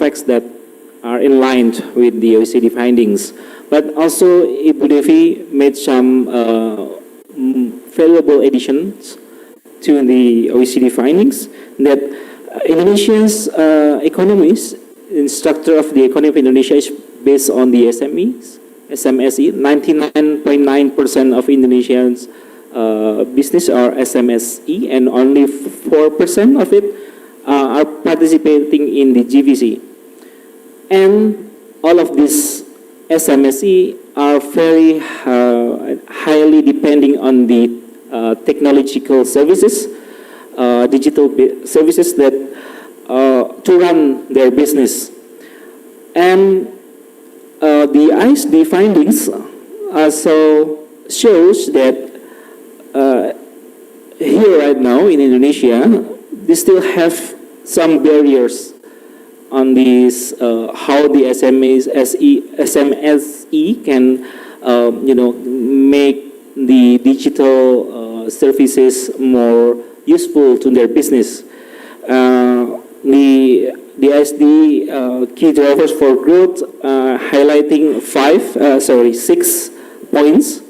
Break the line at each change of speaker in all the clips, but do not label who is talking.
aspects that are in line with the OECD findings. But also, Ibu Devi made some valuable additions to the OECD findings that Indonesia's economies, the structure of the economy of Indonesia is based on the SMEs, SMSE. 99.9% of Indonesians' business are SMSE, and only 4% of it are participating in the GVC. And all of these SMSE are very highly depending on the technological services, digital services that to run their business. And the ISD findings also shows that here right now in Indonesia, they still have some barriers on this, how the SMSE can, make the digital services more useful to their business. The ISD key drivers for growth, highlighting 6 points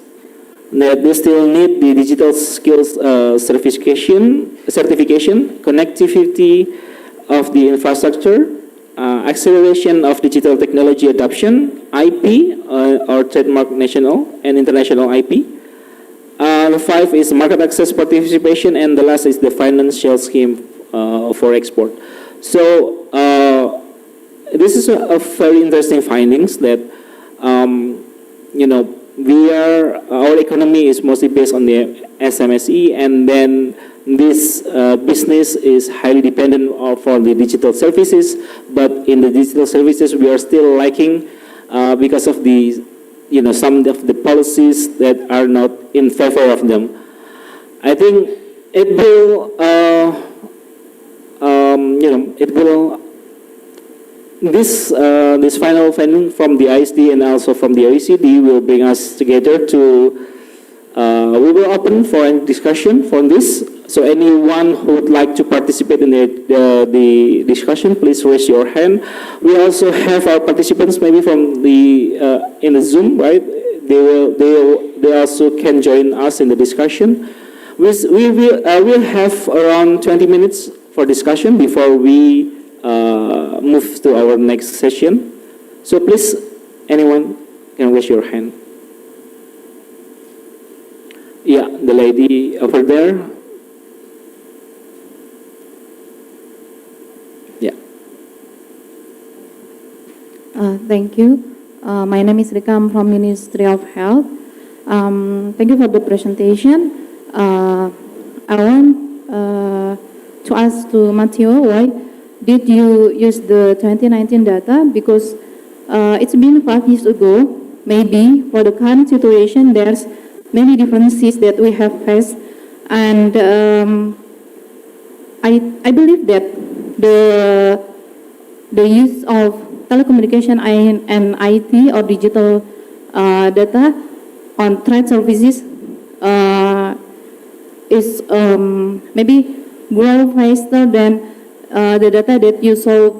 that they still need the digital skills certification, connectivity of the infrastructure, acceleration of digital technology adoption, IP or trademark national and international IP. The 5 is market access participation, and the last is the financial scheme for export. So this is a very interesting findings that our economy is mostly based on the SMSE, and then this business is highly dependent for the digital services. But in the digital services, we are still lacking because of the some of the policies that are not in favor of them. I think it will this final finding from the ISD and also from the OECD will bring us together to we will open for a discussion for this. So anyone who would like to participate in the discussion, please raise your hand. We also have our participants maybe from the in the Zoom, right? They also can join us in the discussion. We'll have around 20 minutes for discussion before we move to our next session. So please, anyone can raise your hand. Yeah, the lady over there. Yeah.
Thank you. My name is Rika. I'm from Ministry of Health. Thank you for the presentation. I want to ask to Matteo, why did you use the 2019 data? Because it's been 5 years ago. Maybe for the current situation, there's many differences that we have faced, and I believe that the use of telecommunication and IT or digital data on trade services is maybe grow faster than the data that you saw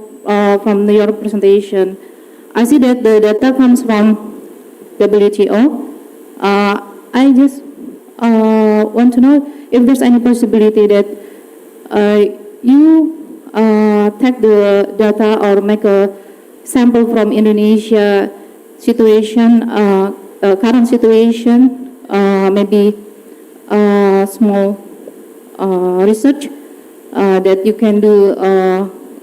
from your presentation. I see that the data comes from WTO. I just want to know if there's any possibility that you take the data or make a sample from Indonesia situation, current situation, maybe small research that you can do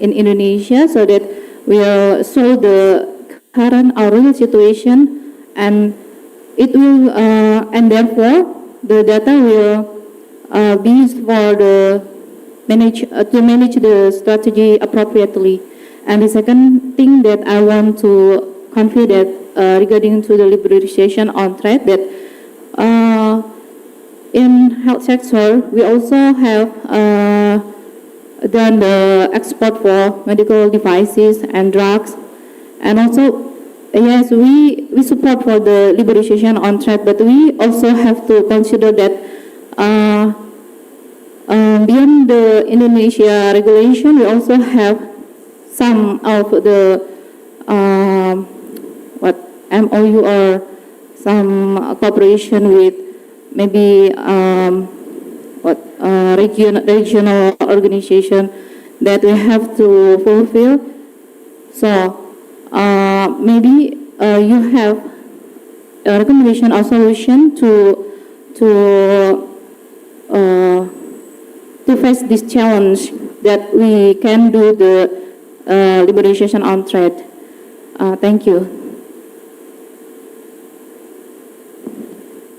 in Indonesia, so that we'll show the current or real situation, and it will and therefore the data will be used for the to manage the strategy appropriately. And the second thing that I want to convey that regarding to the liberalization on trade, that in health sector we also have done the export for medical devices and drugs, and also yes, we support for the liberalization on trade, but we also have to consider that beyond the Indonesia regulation, we also have some of the what MOU or some cooperation with maybe regional organization that we have to fulfill. So maybe you have a recommendation or solution to face this challenge that we can do the liberalization on trade. Thank you.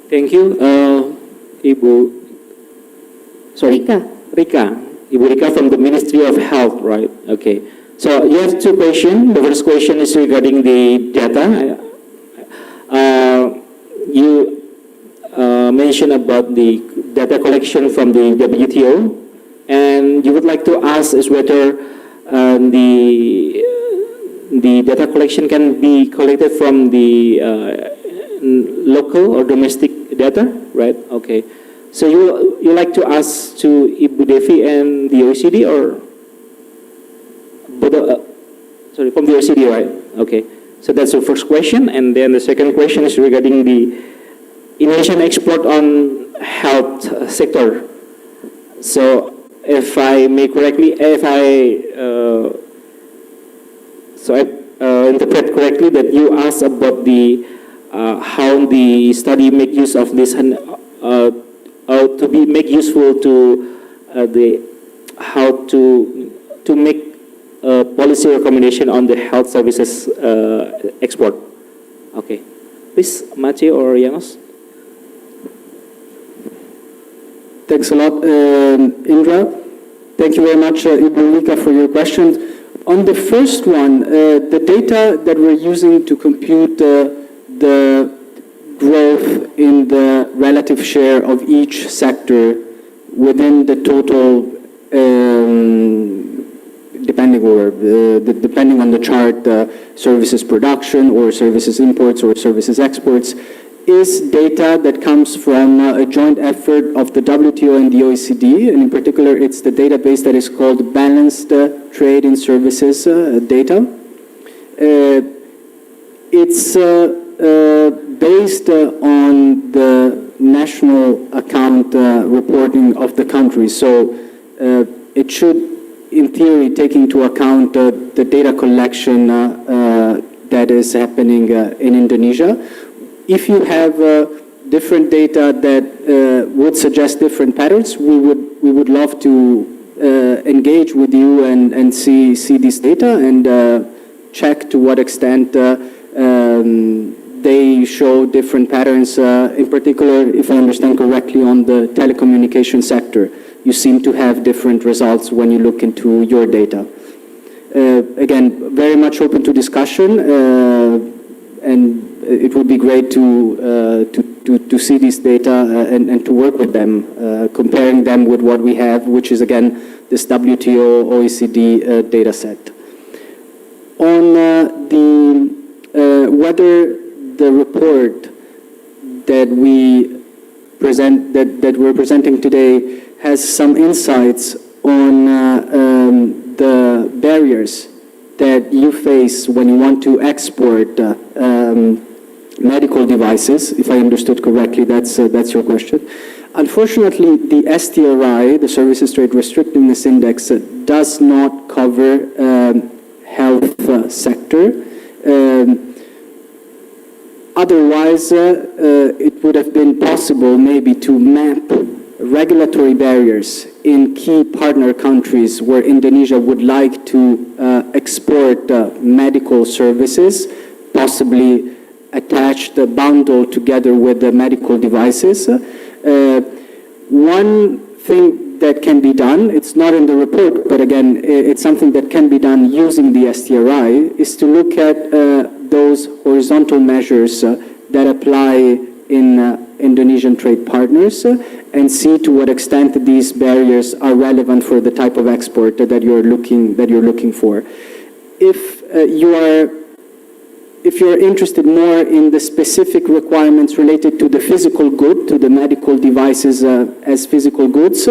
Thank you, Ibu. Sorry, Rika. Ibu Rika from the Ministry of Health, right? Okay. So you have two questions. The first question is regarding the data. You mentioned about the data collection from the WTO, and you would like to ask is whether the data collection can be collected from the local or domestic data, right? Okay. So you like to ask to Ibu Devi and the OECD, or sorry, from the OECD, right? Okay. So that's the first question, and then the second question is regarding the Indonesian export on health sector. So if I may correctly, interpret correctly that you asked about the how the study make use of this and to be make useful to how to make policy recommendation on the health services export. Okay, please, Mace or Janos.
Thanks a lot, Indra. Thank you very much, Ibu Rika, for your questions. On the first one, the data that we're using to compute the growth in the relative share of each sector within the total, depending on the chart, services production or services imports or services exports, is data that comes from a joint effort of the WTO and the OECD, and in particular it's the database that is called Balanced Trade in Services Data. It's based on the national account reporting of the country, so it should, in theory, take into account the data collection that is happening in Indonesia. If you have different data that would suggest different patterns, we would love to engage with you and see this data and check to what extent they show different patterns. In particular, if I understand correctly, on the telecommunication sector, you seem to have different results when you look into your data. Again, very much open to discussion, and it would be great to see these data and to work with them, comparing them with what we have, which is again this WTO OECD data set. On whether the report that we're presenting today has some insights on the barriers that you face when you want to export medical devices, if I understood correctly, that's your question. Unfortunately, the STRI, the Services Trade Restrictiveness Index, does not cover health sector. Otherwise, it would have been possible maybe to map regulatory barriers in key partner countries where Indonesia would like to export medical services, possibly attached, bundled together with the medical devices. One thing that can be done, it's not in the report, but again, it's something that can be done using the STRI, is to look at those horizontal measures that apply in Indonesian trade partners and see to what extent these barriers are relevant for the type of export that you're looking for. If you're interested more in the specific requirements related to the physical good, to the medical devices as physical goods,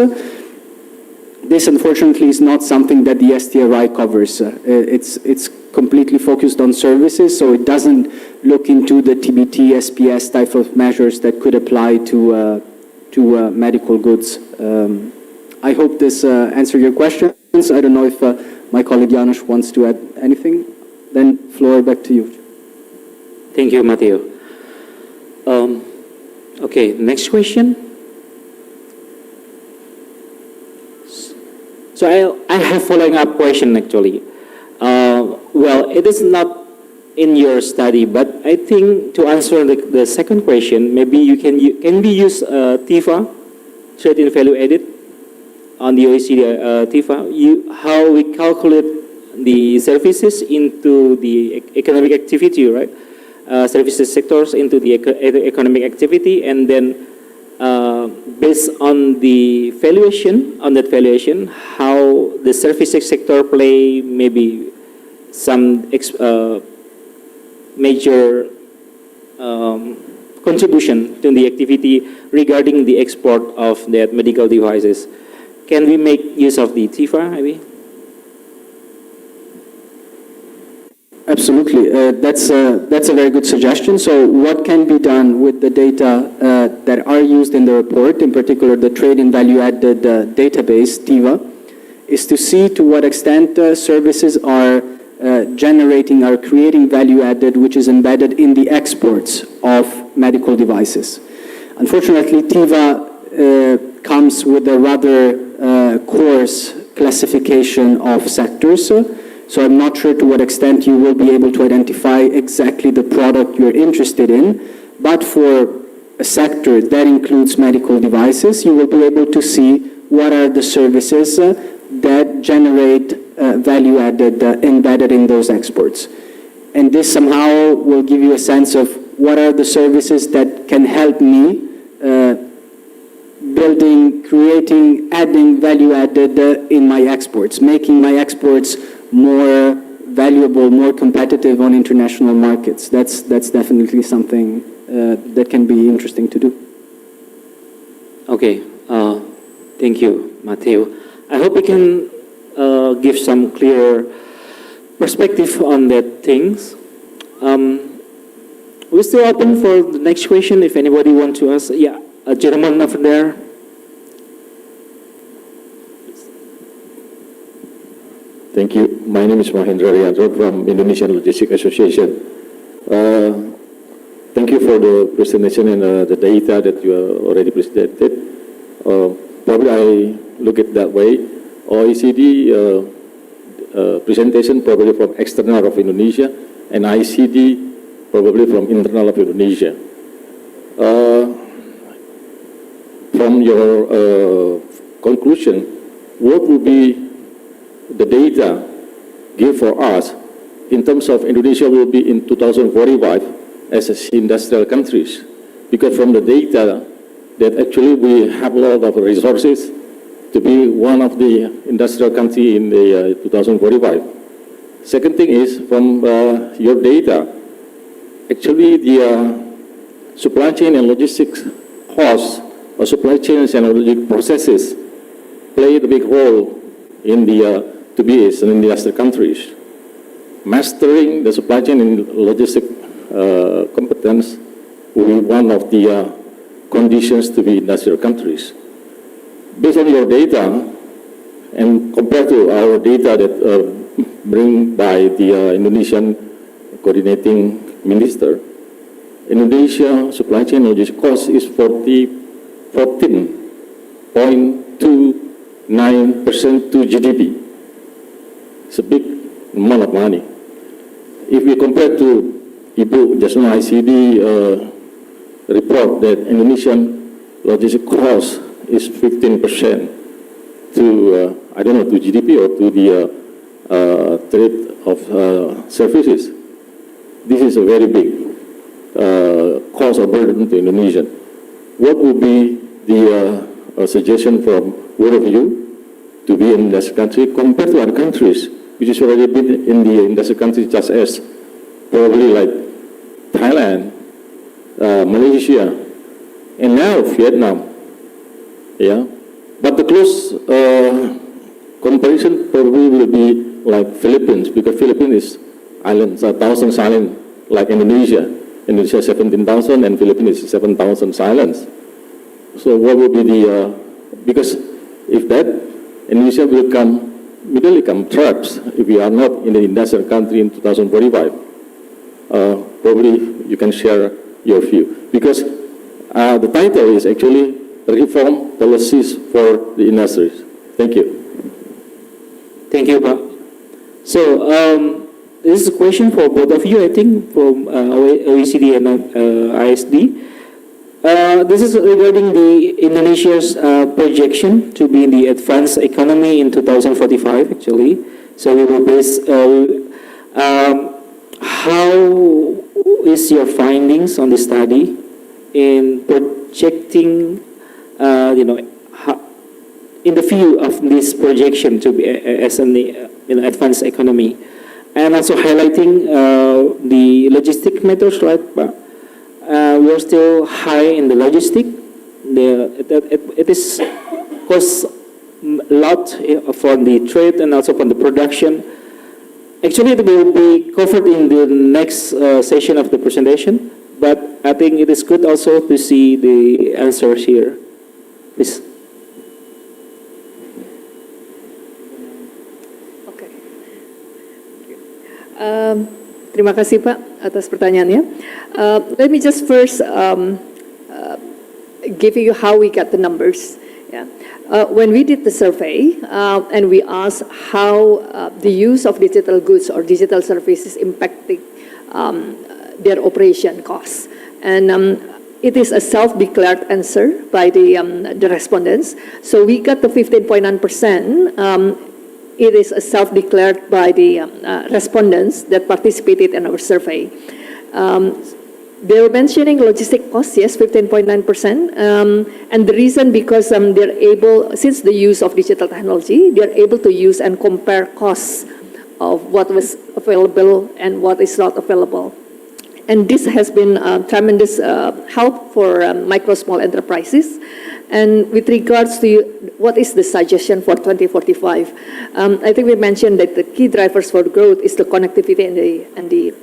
this unfortunately is not something that the STRI covers. It's completely focused on services, so it doesn't look into the TBT, SPS type of measures that could apply to medical goods. I hope this answered your questions. I don't know if my colleague Janusz wants to add anything. Then floor back to you.
Thank you, Matteo. Okay, next question. So I have following up question actually. Well, it is not in your study, but I think to answer the second question, maybe can we use TIFA, trade in value added, on the OECD TIFA? How we calculate the services into the economic activity, right? Services sectors into the economic activity, and then based on the valuation, how the services sector play maybe some major contribution to the activity regarding the export of that medical devices. Can we make use of the TIFA, maybe?
Absolutely. That's a very good suggestion. So what can be done with the data that are used in the report, in particular the trade in value-added database, TIVA, is to see to what extent services are generating or creating value-added, which is embedded in the exports of medical devices. Unfortunately, TIVA comes with a rather coarse classification of sectors. So I'm not sure to what extent you will be able to identify exactly the product you're interested in, but for a sector that includes medical devices, you will be able to see what are the services that generate value added embedded in those exports. And this somehow will give you a sense of what are the services that can help me building, creating, adding value added in my exports, making my exports more valuable, more competitive on international markets. That's definitely something that can be interesting to do.
Okay, thank you, Matteo. I hope we can give some clear perspective on that things. We're still open for the next question if anybody wants to ask. Yeah, a gentleman over there.
Thank you. My name is Mahendra Rianto from Indonesian Logistics Association. Thank you for the presentation and the data that you already presented. Probably I look at that way. OECD presentation probably from external of Indonesia, and ICD probably from internal of Indonesia. From your conclusion, what would be the data give for us in terms of Indonesia will be in 2045 as industrial countries? Because from the data that actually we have a lot of resources to be one of the industrial country in the 2045. Second thing is from your data, actually the supply chain and logistics costs or supply chains and logistic processes play a big role in the to be as an industrial countries. Mastering the supply chain and logistic competence will be one of the conditions to be industrial countries. Based on your data and compared to our data that bring by the Indonesian coordinating minister, Indonesia supply chain logistic cost is 14.29% to GDP. It's a big amount of money. If we compare to Ibu just now ICD report that Indonesian logistic cost is 15% to I don't know, to GDP or to the trade of services. This is a very big cost or burden to Indonesia. What would be the suggestion from both of you to be in this country compared to other countries, which is already been in the industrial countries such as probably like Thailand, Malaysia, and now Vietnam. Yeah, but the close comparison probably will be like Philippines, because Philippines is islands, 1,000 islands, like Indonesia. Indonesia 17,000 and Philippines is 7,000 islands. So what will be the, because if that, Indonesia will come, middle income traps if we are not in the industrial country in 2045. Probably you can share your view. Because the title is actually Reform Policies for the Industries. Thank you.
Thank you, Pak. So, this is a question for both of you, I think, from OECD and ISD. This is regarding the Indonesia's projection to be in the advanced economy in 2045, actually. So we will base, how is your findings on the study in projecting, in the view of this projection to be as an advanced economy, and also highlighting the logistic matters, right? We're still high in the logistic. It is costs a lot for the trade and also for the production. Actually, it will be covered in the next session of the presentation, but I think it is good also to see the answers here. Please.
Oke. Terima kasih Pak atas pertanyaannya. Let me just first give you how we got the numbers. Yeah. When we did the survey and we asked how the use of digital goods or digital services impacting their operation costs, and it is a self-declared answer by the respondents. So we got the 15.9%. It is a self-declared by the respondents that participated in our survey. They were mentioning logistic costs, yes, 15.9%. And the reason because they're able, since the use of digital technology, they're able to use and compare costs of what was available and what is not available. And this has been tremendous help for micro, small enterprises. And with regards to what is the suggestion for 2045, I think we mentioned that the key drivers for growth is the connectivity and the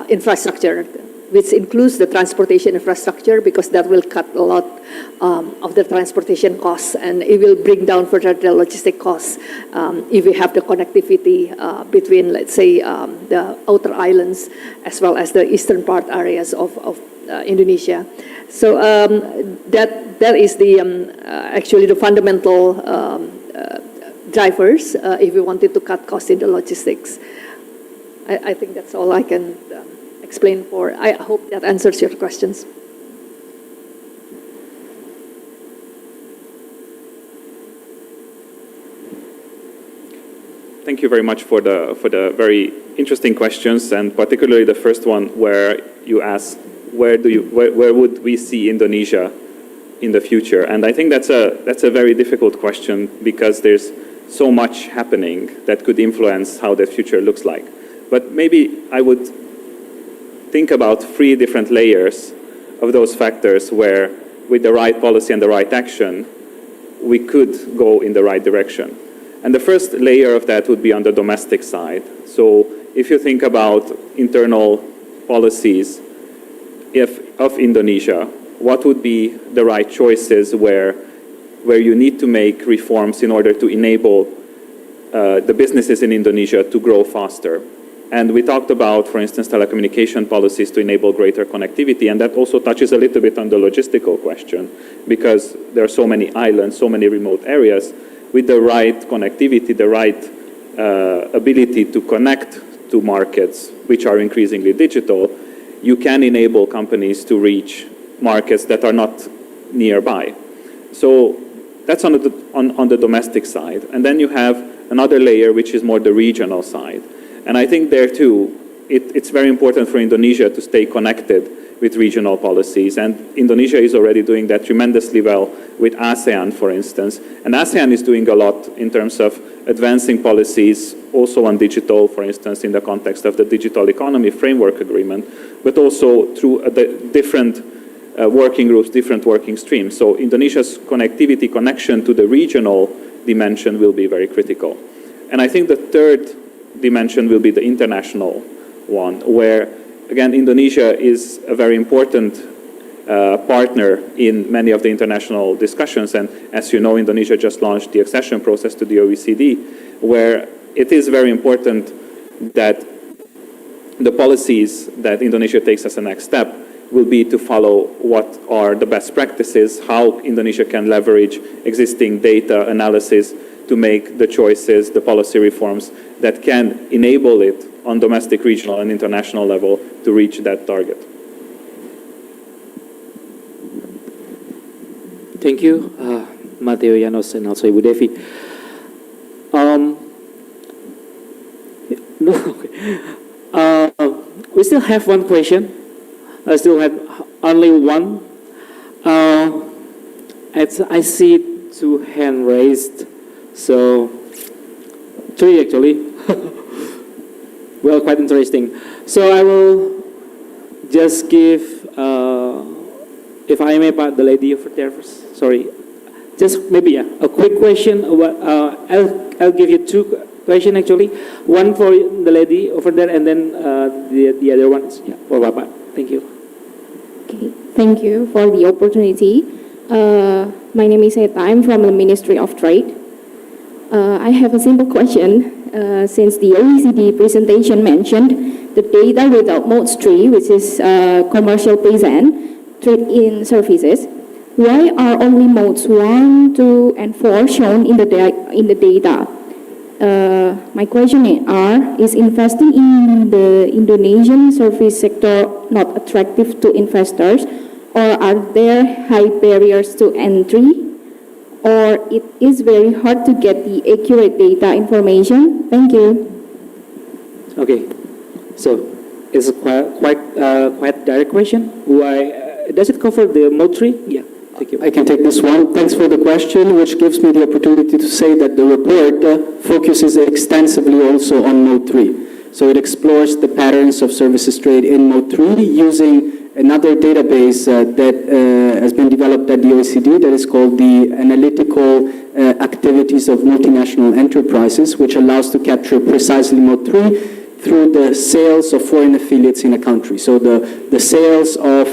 infrastructure, which includes the transportation infrastructure, because that will cut a lot of the transportation costs, and it will bring down further the logistic costs if we have the connectivity between, let's say, the outer islands as well as the eastern part areas of Indonesia. So that is the actually the fundamental drivers if we wanted to cut costs in the logistics. I think that's all I can explain for. I hope that answers your questions.
Thank you very much for the very interesting questions, and particularly the first one where you asked where would we see Indonesia in the future? And I think that's a very difficult question, because there's so much happening that could influence how the future looks like. But maybe I would think about 3 different layers of those factors where, with the right policy and the right action, we could go in the right direction. And the first layer of that would be on the domestic side. So if you think about internal policies of Indonesia, what would be the right choices where you need to make reforms in order to enable the businesses in Indonesia to grow faster? And we talked about, for instance, telecommunication policies to enable greater connectivity, and that also touches a little bit on the logistical question, because there are so many islands, so many remote areas. With the right connectivity, the right ability to connect to markets, which are increasingly digital, you can enable companies to reach markets that are not nearby. So that's on the domestic side. And then you have another layer, which is more the regional side. And I think there too, it's very important for Indonesia to stay connected with regional policies. And Indonesia is already doing that tremendously well with ASEAN, for instance. And ASEAN is doing a lot in terms of advancing policies, also on digital, for instance, in the context of the Digital Economy Framework Agreement, but also through the different working groups, different working streams. So Indonesia's connection to the regional dimension will be very critical. And I think the third dimension will be the international one, where, again, Indonesia is a very important partner in many of the international discussions. And as you know, Indonesia just launched the accession process to the OECD, where it is very important that the policies that Indonesia takes as a next step will be to follow what are the best practices, how Indonesia can leverage existing data analysis to make the choices, the policy reforms that can enable it on domestic, regional, and international level to reach that target.
Thank you, Matteo, Janos, and also Ibu Devi. We still have one question. I still have only one. I see two hands raised, so three actually. Well, quite interesting. So I will just give, if I may, the lady over there first. Sorry, just maybe a quick question. I'll give you two questions actually. One for the lady over there, and then the other one is for Bapak. Thank you.
Okay, thank you for the opportunity. My name is Eta. I'm from the Ministry of Trade. I have a simple question. Since the OECD presentation mentioned the data without mode 3, which is commercial peasant, trade-in services, why are only modes 1, 2, and 4 shown in the data? My question is investing in the Indonesian service sector not attractive to investors, or are there high barriers to entry, or it is very hard to get the accurate data information? Thank you.
Okay, so it's a quite direct question. Why does it cover the mode 3? Yeah. Thank you.
I can take this one. Thanks for the question, which gives me the opportunity to say that the report focuses extensively also on Mode 3. So it explores the patterns of services trade in Mode 3 using another database that has been developed at the OECD that is called the Analytical Activities of Multinational Enterprises, which allows to capture precisely Mode 3 through the sales of foreign affiliates in a country. So the sales of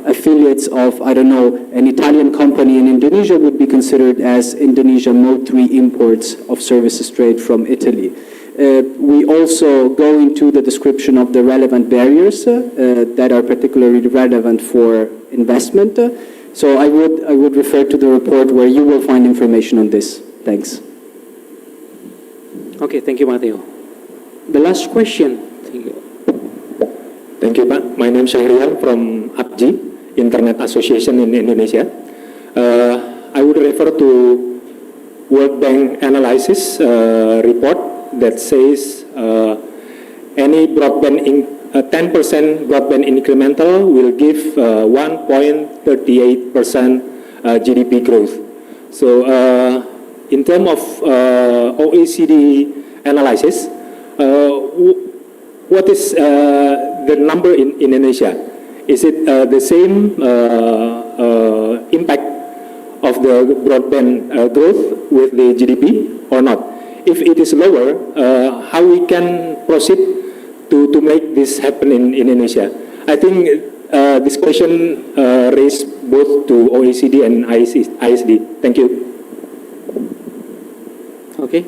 affiliates of, I don't know, an Italian company in Indonesia would be considered as Indonesia Mode 3 imports of services trade from Italy. We also go into the description of the relevant barriers that are particularly relevant for investment. So I would refer to the report where you will find information on this. Thanks.
Okay, thank you, Matteo. The last question. Thank you.
Thank you, Pak. My name is Syahrial from APJI, Internet Association in Indonesia. I would refer to World Bank analysis report that says any broadband 10% broadband incremental will give 1.38% GDP growth. So in terms of OECD analysis, what is the number in Indonesia? Is it the same impact of the broadband growth with the GDP or not? If it is lower, how we can proceed to make this happen in Indonesia? I think this question raised both to OECD and ISD. Thank you.
Okay.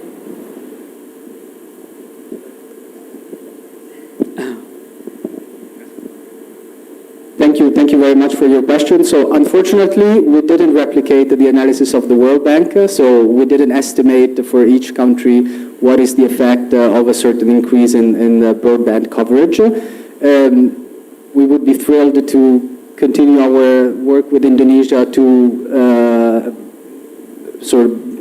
Thank you very much for your question. So unfortunately, we didn't replicate the analysis of the World Bank, so we didn't estimate for each country what is the effect of a certain increase in broadband coverage. We would be thrilled to continue our work with Indonesia to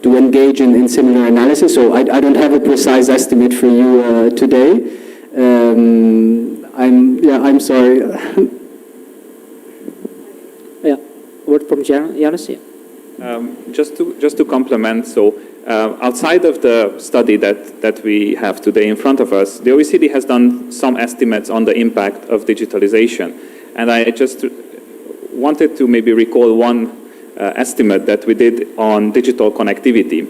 to engage in similar analysis. So I don't have a precise estimate for you today. I'm sorry.
Yeah, word from Janos. Yeah.
Just to complement, so outside of the study that we have today in front of us, the OECD has done some estimates on the impact of digitalization, and I just wanted to maybe recall one estimate that we did on digital connectivity,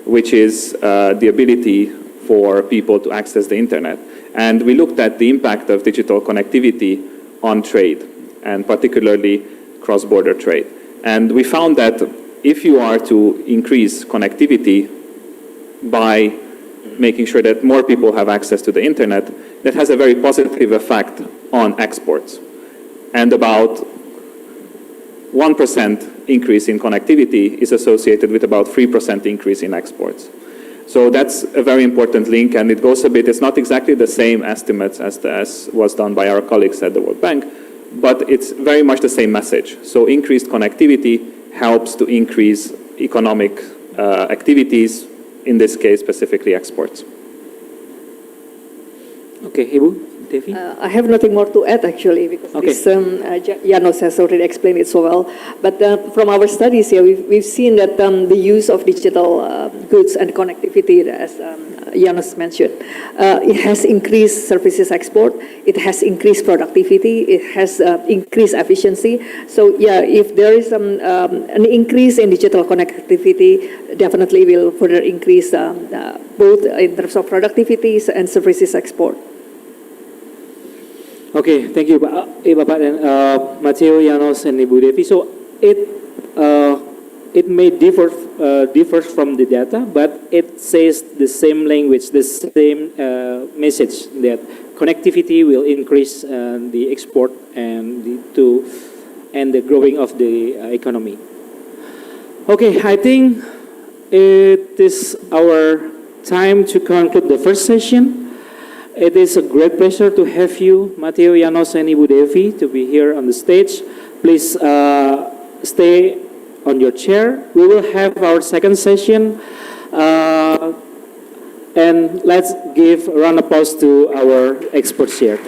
which is the ability for people to access the internet. And we looked at the impact of digital connectivity on trade, and particularly cross-border trade. And we found that if you are to increase connectivity by making sure that more people have access to the internet, that has a very positive effect on exports. And about 1% increase in connectivity is associated with about 3% increase in exports. So that's a very important link, and it goes a bit, it's not exactly the same estimates as was done by our colleagues at the World Bank, but it's very much the same message. So increased connectivity helps to increase economic activities, in this case specifically exports.
Okay, Ibu Devi.
I have nothing more to add actually, because
Okay.
this, Janos has already explained it so well. But from our studies here, we've seen that the use of digital goods and connectivity, as Janos mentioned, it has increased services export, it has increased productivity, it has increased efficiency. So yeah, if there is an increase in digital connectivity, definitely will further increase both in terms of productivity and services export.
Okay, thank you, Bapak dan Matteo, Janos, and Ibu Devi. So it may differ from the data, but it says the same language, the same message, that connectivity will increase the export and the growing of the economy. Okay, I think it is our time to conclude the first session. It is a great pleasure to have you, Matteo, Janos, and Ibu Devi, to be here on the stage. Please stay on your chair. We will have our second session. And let's give a round of applause to our experts here.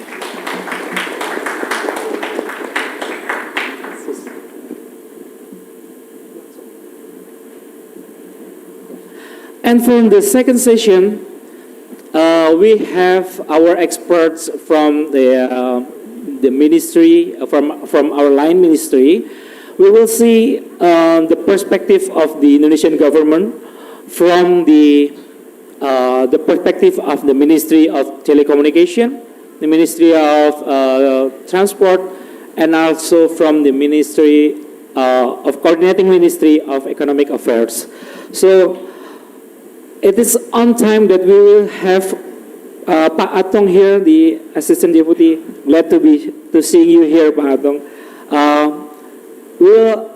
And for the second session, we have our experts from the ministry, from our line ministry. We will see the perspective of the Indonesian government from the perspective of the Ministry of Telecommunication, the Ministry of Transport, and also from the Ministry of Coordinating Ministry of Economic Affairs. So it is on time that we will have Pak Atong here, the Assistant Deputy. Glad to see you here, Pak Atong. We'll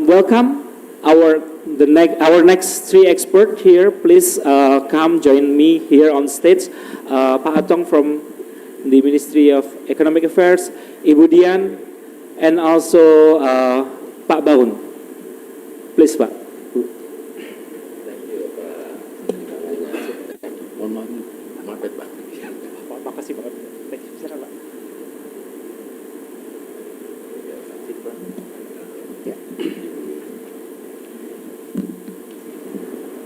welcome our next three experts here. Please come join me here on stage. Pak Atong from the Ministry of Economic Affairs, Ibu Dian, and also Pak Baun. Please, Pak. Makasih Pak.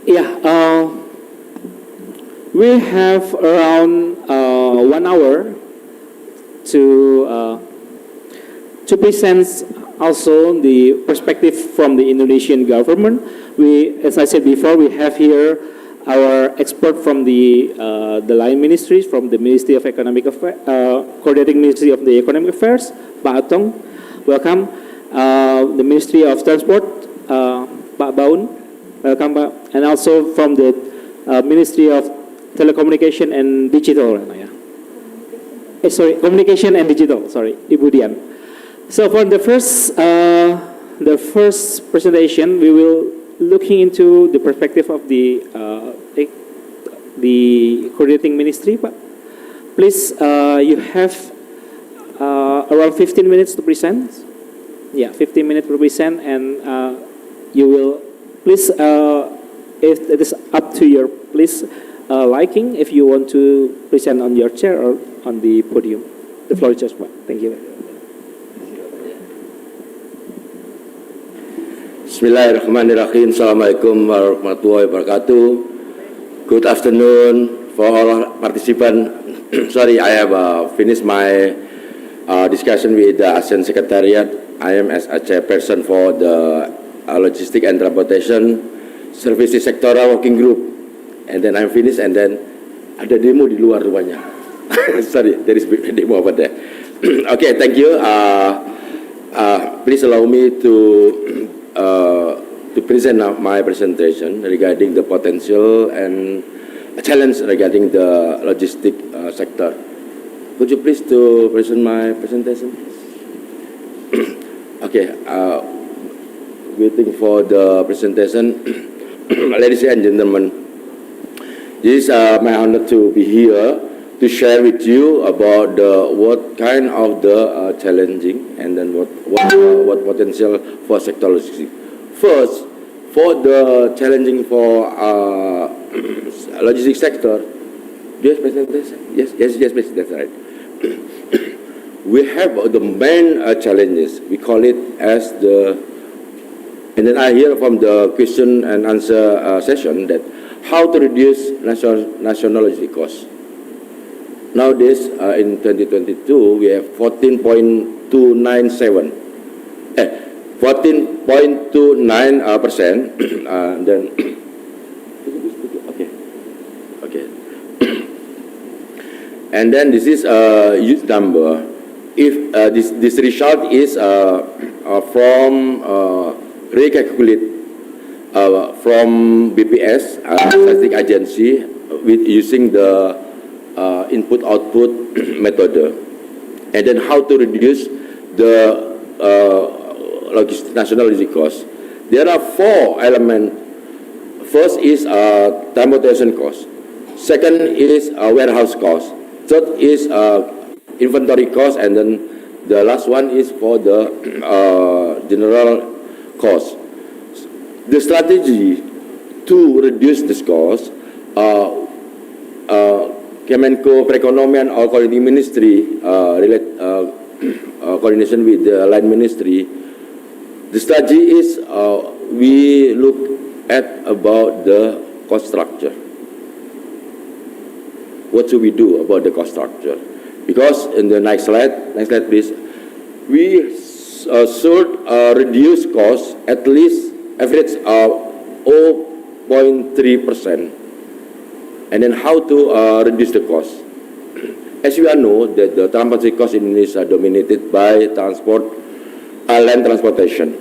Yeah, we have around 1 hour to present also the perspective from the Indonesian government. As I said before, we have here our expert from the line ministries, from the Ministry of Economic Affairs, Coordinating Ministry of the Economic Affairs, Pak Atong, welcome. The Ministry of Transport, Pak Baun, welcome, Pak. And also from the Ministry of Telecommunication and Digital, Communication and Digital, Ibu Dian. So for the first presentation, we will looking into the perspective of the coordinating ministry, Pak. Please, you have around 15 minutes to present. Yeah, 15 minutes to present, and you will please, if it is up to your liking, if you want to present on your chair or on the podium. The floor is yours, Pak. Thank you.
Bismillahirrahmanirrahim. Assalamualaikum warahmatullahi wabarakatuh. Good afternoon for all participants. Sorry, I have finished my discussion with the ASEAN Secretariat. I am as a chairperson for the logistic and transportation. Services Sectoral Working Group, and then I'm finished, and then ada demo di luar rupanya. Sorry, there is demo over there. Okay, thank you. Please allow me to present my presentation regarding the potential and challenge regarding the logistic sector. Could you please to present my presentation? Okay, waiting for the presentation. Ladies and gentlemen, this is my honor to be here to share with you about what kind of the challenging and then what potential for sector logistics. First, for the challenging for logistics sector, yes, presentation. Yes, please, that's right. We have the main challenges. We call it as the, and then I hear from the question and answer session that how to reduce national logistic costs. Nowadays, in 2022, we have 14.297, 14.29%. Then, okay. And then this is a huge number. If this result is from recalculate from BPS, statistic agency, with using the input-output method, and then how to reduce the national logistic cost. There are 4 elements. First is transportation cost. Second is warehouse cost. Third is inventory cost, and then the last one is for the general cost. The strategy to reduce this cost, Kemenko Perekonomian or Coordinating Ministry coordination with the line ministry. The strategy is we look at about the cost structure. What should we do about the cost structure? Because in the next slide please, we should reduce costs at least average 0.3%. And then how to reduce the cost? As you all know, that the transportation cost in Indonesia are dominated by land transportation.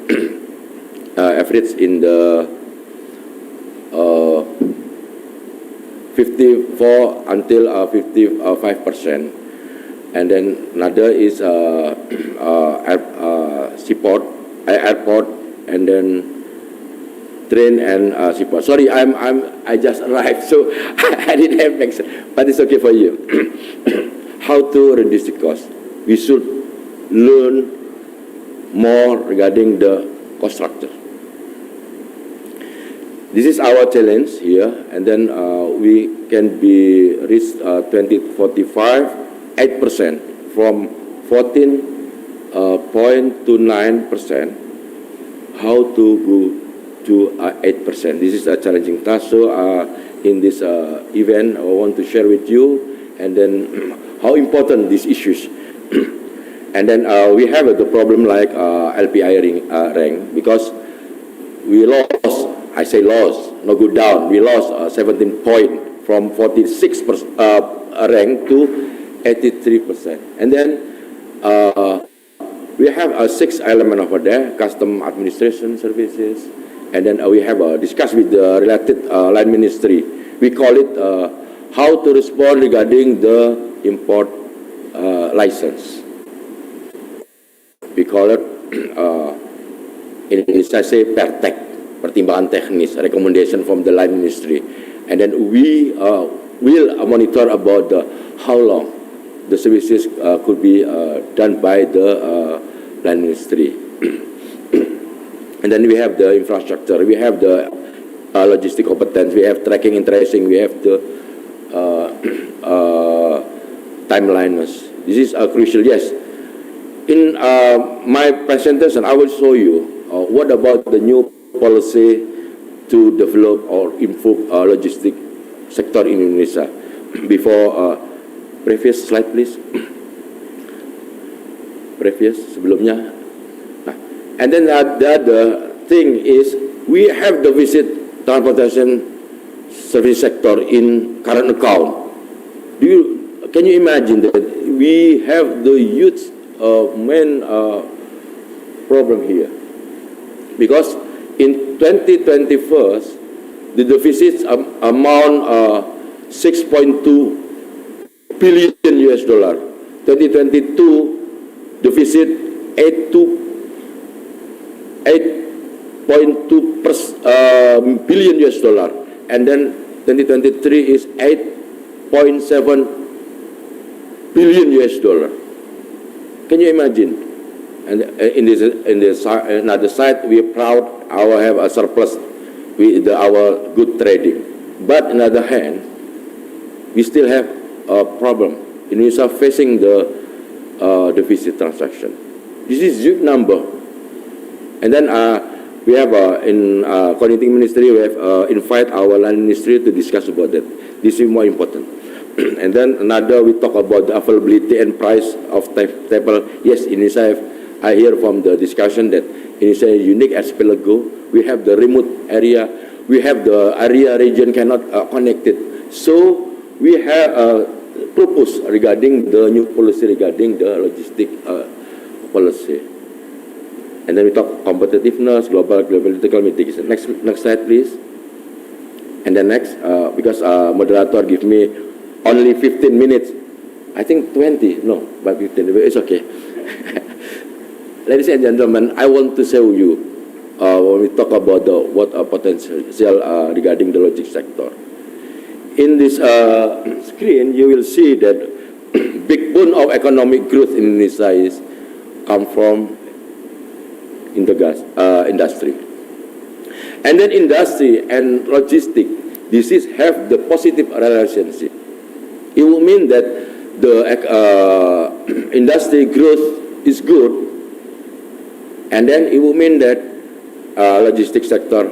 Average in the 54 until 55%. And then another is seaport, airport, and then train and seaport. Sorry, I just arrived, so I didn't have access, but it's okay for you. How to reduce the cost? We should learn more regarding the cost structure. This is our challenge here, and then we can be reached 2045, 8% from 14.29%. How to go to 8%? This is a challenging task. So in this event, I want to share with you, and then how important these issues. And then we have the problem like LPI rank, because we lost. I say lost, not go down. We lost 17 points from 46% rank to 83%. And then we have 6 elements over there: custom administration services, and then we have discussed with the related line ministry. We call it how to respond regarding the import license. We call it in English I say pertek. Pertimbangan teknis, recommendation from the line ministry, and then we will monitor about how long the services could be done by the line ministry. And then we have the infrastructure, we have the logistic competence, we have tracking and tracing, we have the timeliness. This is crucial. Yes, in my presentation I will show you what about the new policy to develop or improve logistic sector in Indonesia. Before previous slide please. Previous sebelumnya. Nah, and then the other thing is we have the visit transportation service sector in current account. Can you imagine that we have the huge main problem here? Because in 2021, the deficit amount 6.2 billion US dollar. 2022 deficit 8.2 billion US dollar, and then 2023 is 8.7 billion US dollar. Can you imagine? And in this another side, we are proud have a surplus with our good trading. But on the other hand, we still have a problem. Indonesia facing the deficit transaction. This is huge number. And then we have in Coordinating Ministry, we have invite our Land Ministry to discuss about that. This is more important. And then another, we talk about the availability and price of table. Yes, Indonesia, I hear from the discussion that Indonesia is unique archipelago. We have the remote area. We have the area region cannot connect it. So we have proposed regarding the new policy regarding the logistic policy. And then we talk competitiveness, global political mitigation. Next slide, please. And then next, because moderator give me only 15 minutes. I think 20, no, but 15, it's okay. Ladies and gentlemen, I want to show you when we talk about what potential regarding the logistics sector. In this screen, you will see that big bone of economic growth in Indonesia is come from in the gas industry. And then industry and logistics, this is have the positive relationship. It will mean that the industry growth is good, and then it will mean that logistics sector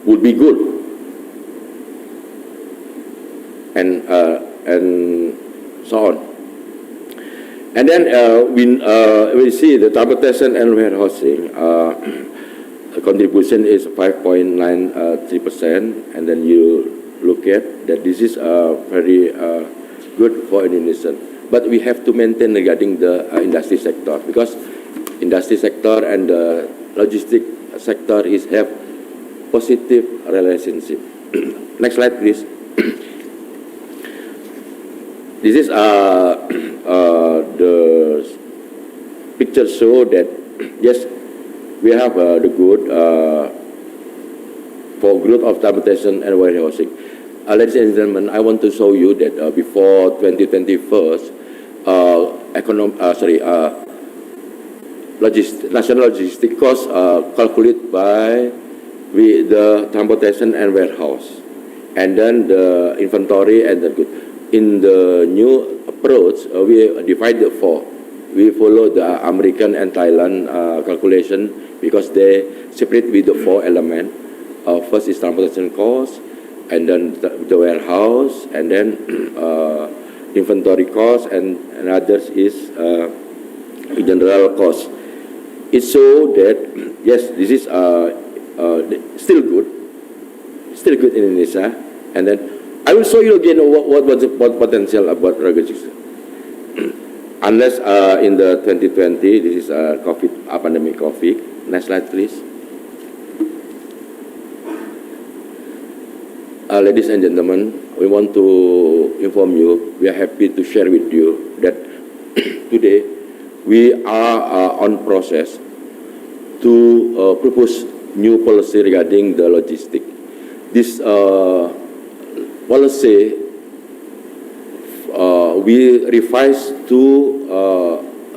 would be good, and so on. And then we see the transportation and warehousing contribution is 5.93%, and then you look at that this is very good for Indonesian. But we have to maintain regarding the industry sector, because industry sector and the logistic sector is have positive relationship. Next slide, please. This is the picture show that yes, we have the good for growth of transportation and warehousing. Ladies and gentlemen, I want to show you that before 2021, national logistic costs calculated by with the transportation and warehouse, and then the inventory and the good. In the new approach, we divided four. We follow the American and Thailand calculation, because they separate with the four elements. First is transportation cost, and then the warehouse, and then inventory cost, and others is general cost. It shows that yes, this is still good in Indonesia. And then I will show you again what potential about logistics. Unless in the 2020, this is COVID, pandemic COVID. Next slide, please. Ladies and gentlemen, we want to inform you, we are happy to share with you that today we are on process to propose new policy regarding the logistics. This policy we revise two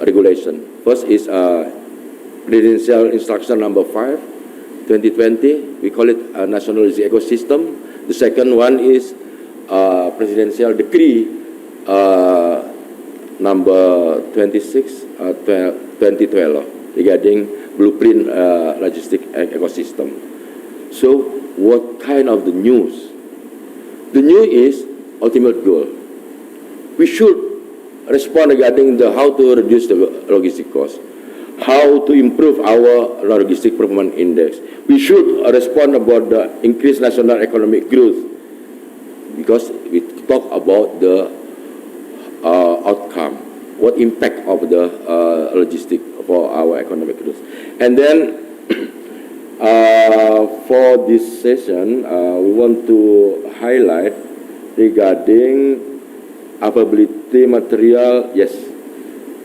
regulation. First is Presidential Instruction number 5, 2020. We call it a national logistic ecosystem. The second one is Presidential Decree number 26, 2012 regarding blueprint logistic ecosystem. So what kind of the news? The new is ultimate goal. We should respond regarding the how to reduce the logistic cost, how to improve our logistic performance index. We should respond about the increased national economic growth, because we talk about the outcome, what impact of the logistic for our economic growth. And then for this session, we want to highlight regarding availability material, yes,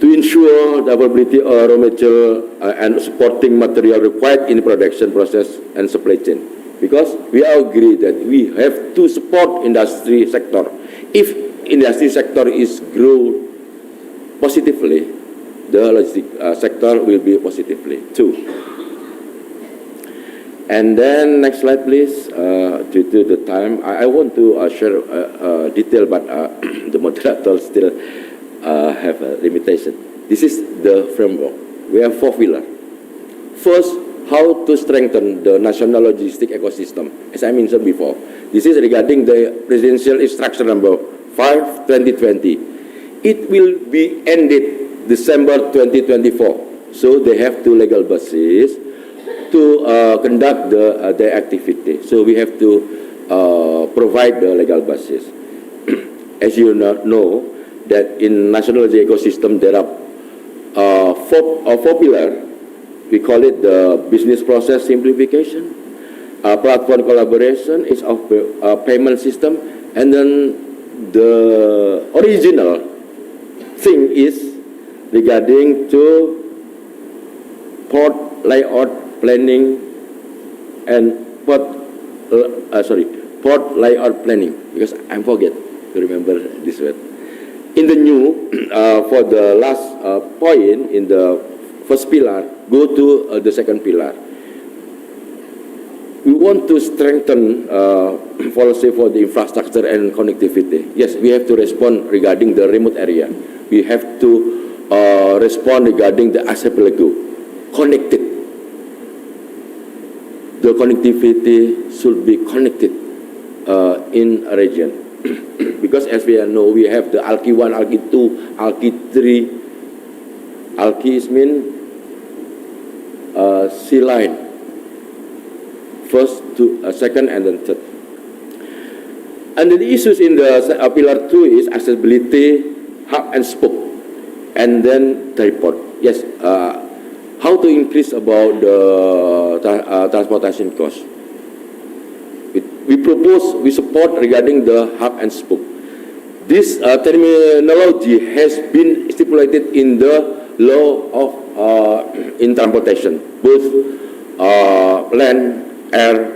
to ensure the availability of raw material and supporting material required in the production process and supply chain. Because we all agree that we have to support industry sector. If industry sector is grow positively, the logistic sector will be positively too. And then next slide, please. Due to the time, I want to share detail, but the moderator still have a limitation. This is the framework. We have 4 pillars. First, how to strengthen the national logistic ecosystem. As I mentioned before, this is regarding the Presidential Instruction Number 5/2020. It will be ended December 2024. So they have 2 legal bases to conduct their activity. So we have to provide the legal basis. As you know, that in national ecosystem there are 4 pillars. We call it the business process simplification, platform collaboration, is of payment system, and then the original thing is regarding to port layout planning and port layout planning, because I forget to remember this word. In the new, for the last point in the first pillar, go to the second pillar. We want to strengthen policy for the infrastructure and connectivity. Yes, we have to respond regarding the remote area. We have to respond regarding the archipelago, connected. The connectivity should be connected in a region. Because as we know, we have the ALKI 1, ALKI 2, ALKI 3. ALKI is mean sea line. First, second, and then third. And the issues in the pillar 2 is accessibility, hub and spoke, and then tripod. Yes, how to increase about the transportation cost. We support regarding the hub and spoke. This terminology has been stipulated in the law of in transportation, both land, air,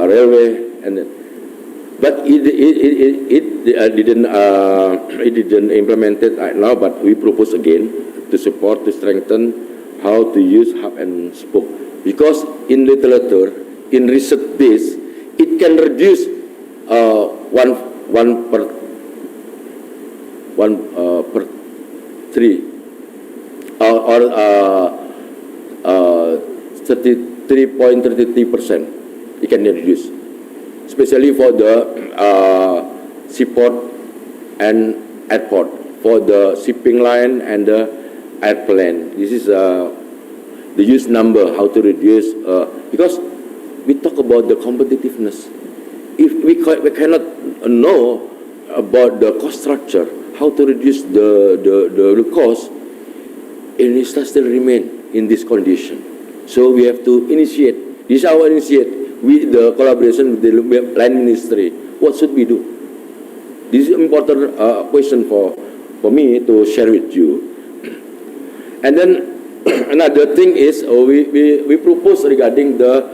railway, and then, but it didn't implement it right now. But we propose again to support, to strengthen how to use hub and spoke, because in literature, in research base, it can reduce one per 3 or 33.33%. It can reduce, especially for the seaport and airport, for the shipping line and the airplane. This is the use number, how to reduce, because we talk about the competitiveness. If we cannot know about the cost structure, how to reduce the cost, it still remain in this condition. So we have to initiate. This is our initiate with the collaboration with the line ministry. What should we do? This is an important question for me to share with you. And then another thing is we propose regarding the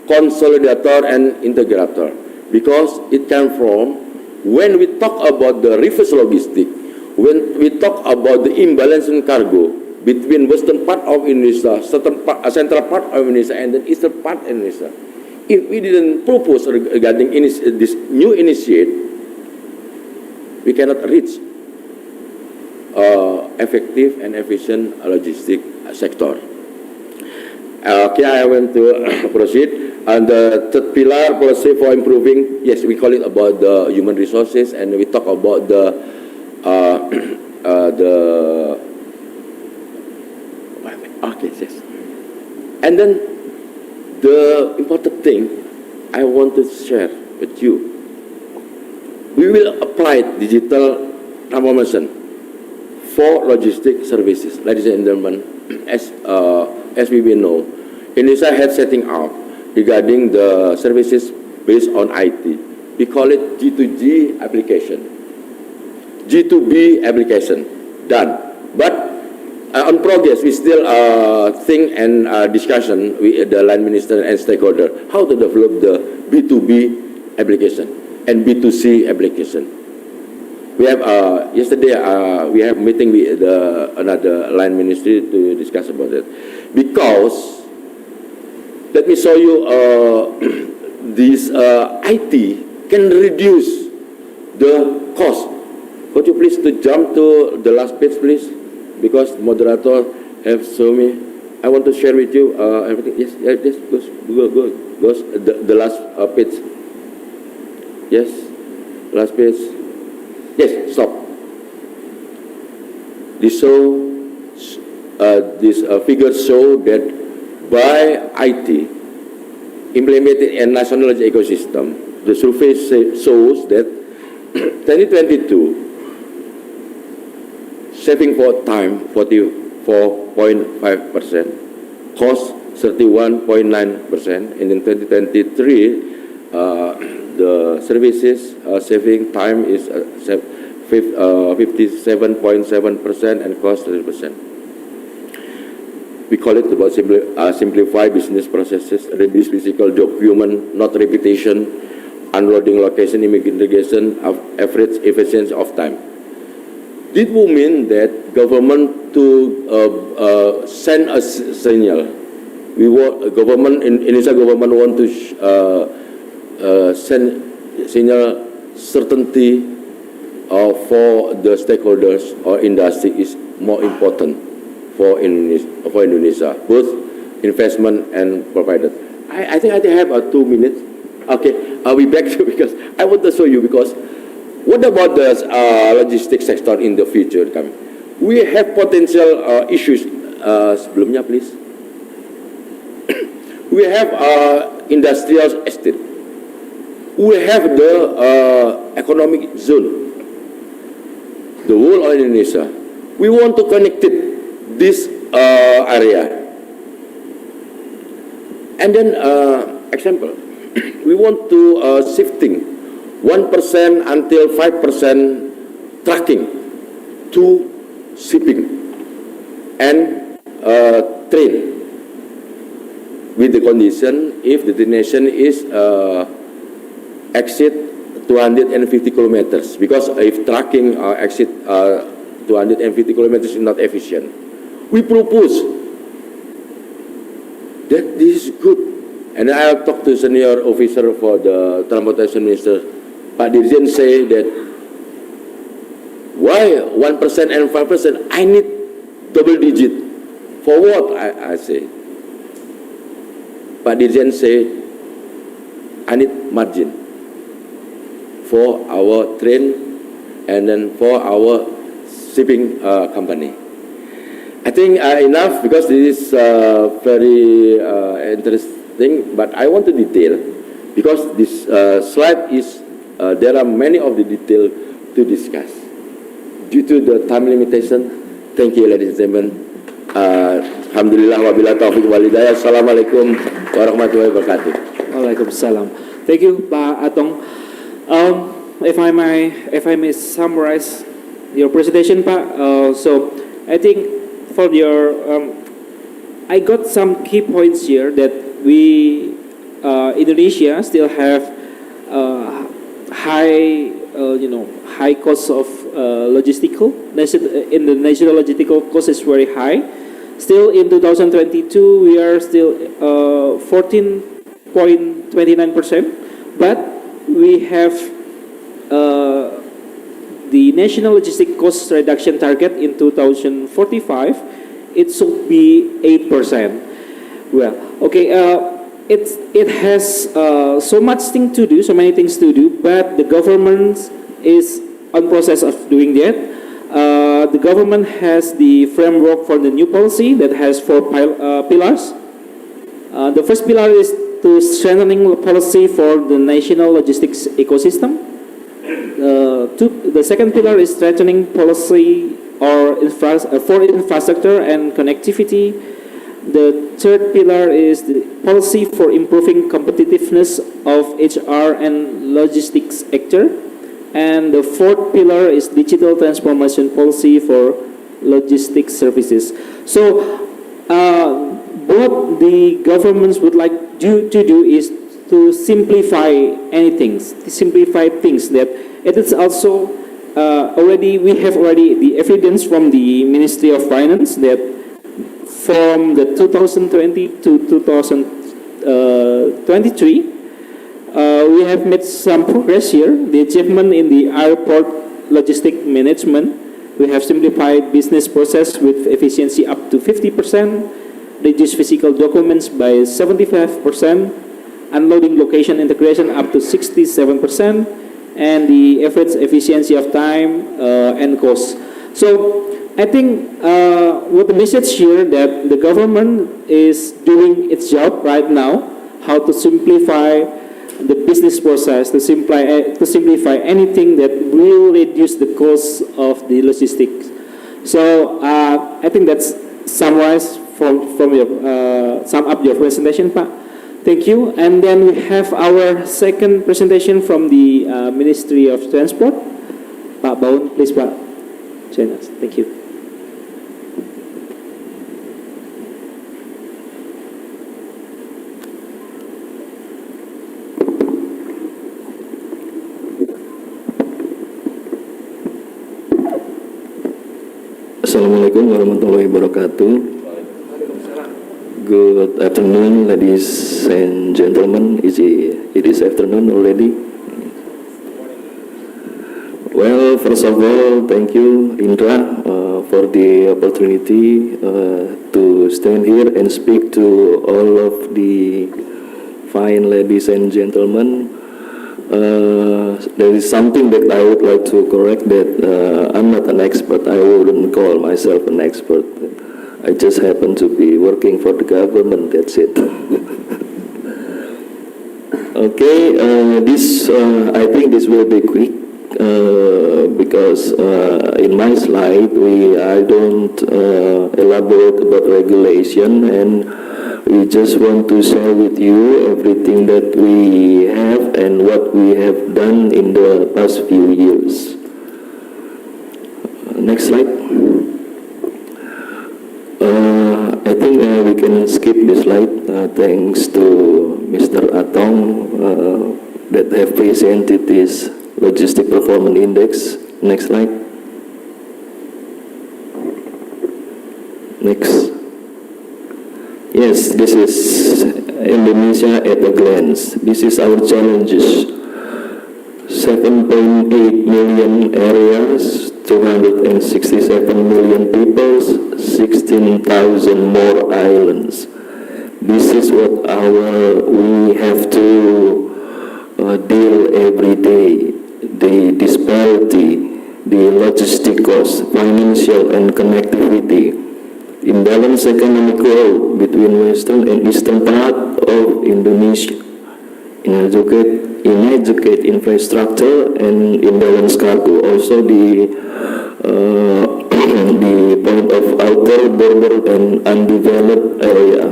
consolidator and integrator, because it came from when we talk about the reverse logistic, when we talk about the imbalance in cargo between western part of Indonesia, central part of Indonesia, and then eastern part of Indonesia. If we didn't propose regarding this new initiative, we cannot reach effective and efficient logistic sector. Okay, I want to proceed. And the third pillar, policy for improving, yes, we call it about the human resources, and we talk about the Okay, yes. And then the important thing I want to share with you, we will apply digital transformation for logistic services. Ladies and gentlemen, as we will know, Indonesia has setting up regarding the services based on IT. We call it G2G application, G2B application, done. But on progress, we still think and discussion with the line minister and stakeholder how to develop the B2B application and B2C application. We have yesterday we have meeting with another line ministry to discuss about it, because let me show you this IT can reduce the cost. Could you please to jump to the last page, please? Because moderator have shown me. I want to share with you everything. Yes, yes, goes the last page. Yes, last page. Yes, stop. This figures show that by IT implemented in national ecosystem, the survey shows that 2022 saving for time 44.5%, cost 31.9%, and in 2023 the services saving time is 57.7% and cost 30%. We call it about simplify business processes, reduce physical document, not repetition, unloading location, immigration, average efficiency of time. This will mean that government to send a signal. We want government in Indonesia government want to send signal certainty for the stakeholders or industry is more important for Indonesia, both investment and provider. I think I have 2 minutes. Okay, I'll be back because I want to show you, because what about the logistics sector in the future coming? We have potential issues. Sebelumnya, please. We have industrial estate. We have the economic zone, the whole of Indonesia. We want to connect this area. And then, example, we want to shifting 1% until 5% trucking to shipping and train, with the condition if the destination is exit 250 kilometers, because if trucking exit 250 kilometers is not efficient. We propose that this is good, and I'll talk to senior officer for the transportation minister. Pak Dirjen say that why 1% and 5%? I need double digit. For what? I say. Pak Dirjen say I need margin for our train and then for our shipping company. I think enough, because this is very interesting, but I want to detail, because this slide is, there are many of the detail to discuss. Due to the time limitation, thank you ladies and gentlemen. Alhamdulillah wabillahi taufiq walhidayah. Assalamualaikum warahmatullahi wabarakatuh.
Waalaikumsalam. Thank you, Pak Atong. If I may summarize your presentation, Pak. So I think for your, I got some key points here that we, Indonesia still have high, high cost of logistical. In the national logistical cost is very high. Still in 2022, we are still 14.29%, but we have the national logistic cost reduction target in 2045. It should be 8%. Well, okay, it has so much thing to do, so many things to do, but the government is on process of doing that. The government has the framework for the new policy that has four pillars. The first pillar is to strengthening policy for the national logistics ecosystem. The second pillar is strengthening policy or for infrastructure and connectivity. The third pillar is the policy for improving competitiveness of HR and logistics sector. And the fourth pillar is digital transformation policy for logistics services. So what the governments would like to do is to simplify things that it is also we have the evidence from the Ministry of Finance that from the 2020 to 2023, we have made some progress here. The achievement in the airport logistic management, we have simplified business process with efficiency up to 50%, reduced physical documents by 75%, unloading location integration up to 67%, and the average efficiency of time and cost. So I think what the message here that the government is doing its job right now, how to simplify the business process, to simplify anything that will reduce the cost of the logistics. So I think that's summarized from your sum up your presentation, Pak. Thank you. And then we have our second presentation from the Ministry of Transport. Pak Baun, please, Pak, join us. Thank you.
Assalamualaikum warahmatullahi wabarakatuh. Good afternoon, ladies and gentlemen. It is afternoon already. Well, first of all, thank you, Indra, for the opportunity to stand here and speak to all of the fine ladies and gentlemen. There is something that I would like to correct, that I'm not an expert. I wouldn't call myself an expert. I just happen to be working for the government, that's it. Okay, I think this will be quick because in my slide I don't elaborate about regulation, and we just want to share with you everything that we have and what we have done in the past few years. Next slide. I think we can skip this slide thanks to Mr. Atong that have presented this Logistic Performance Index. Next slide. Next. Yes, this is Indonesia at a glance. This is our challenges. 7.8 million areas, 267 million people, 16,000 more islands. This is what we have to deal every day. The disparity, the logistic cost, financial and connectivity, imbalanced economic growth between western and eastern part of Indonesia, inadequate infrastructure and imbalanced cargo. Also the point of outer border and undeveloped area.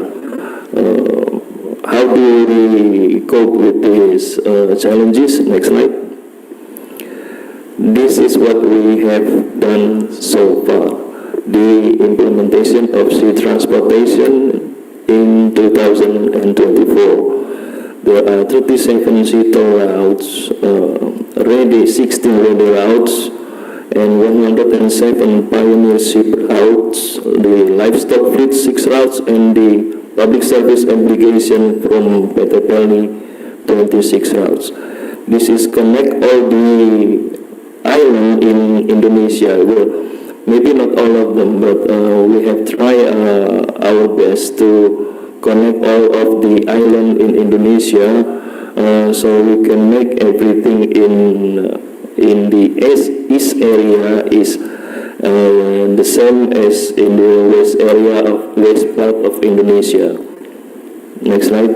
How do we cope with these challenges? Next slide. This is what we have done so far. The implementation of sea transportation in 2024. There are 37 sea toll routes, 16 ready routes, and 107 pioneer ship routes, the livestock fleet 6 routes, and the public service obligation from PT Pelni 26 routes. This is connect all the island in Indonesia. Well, maybe not all of them, but we have tried our best to connect all of the island in Indonesia, so we can make everything in the east area is the same as in the west part of Indonesia. Next slide.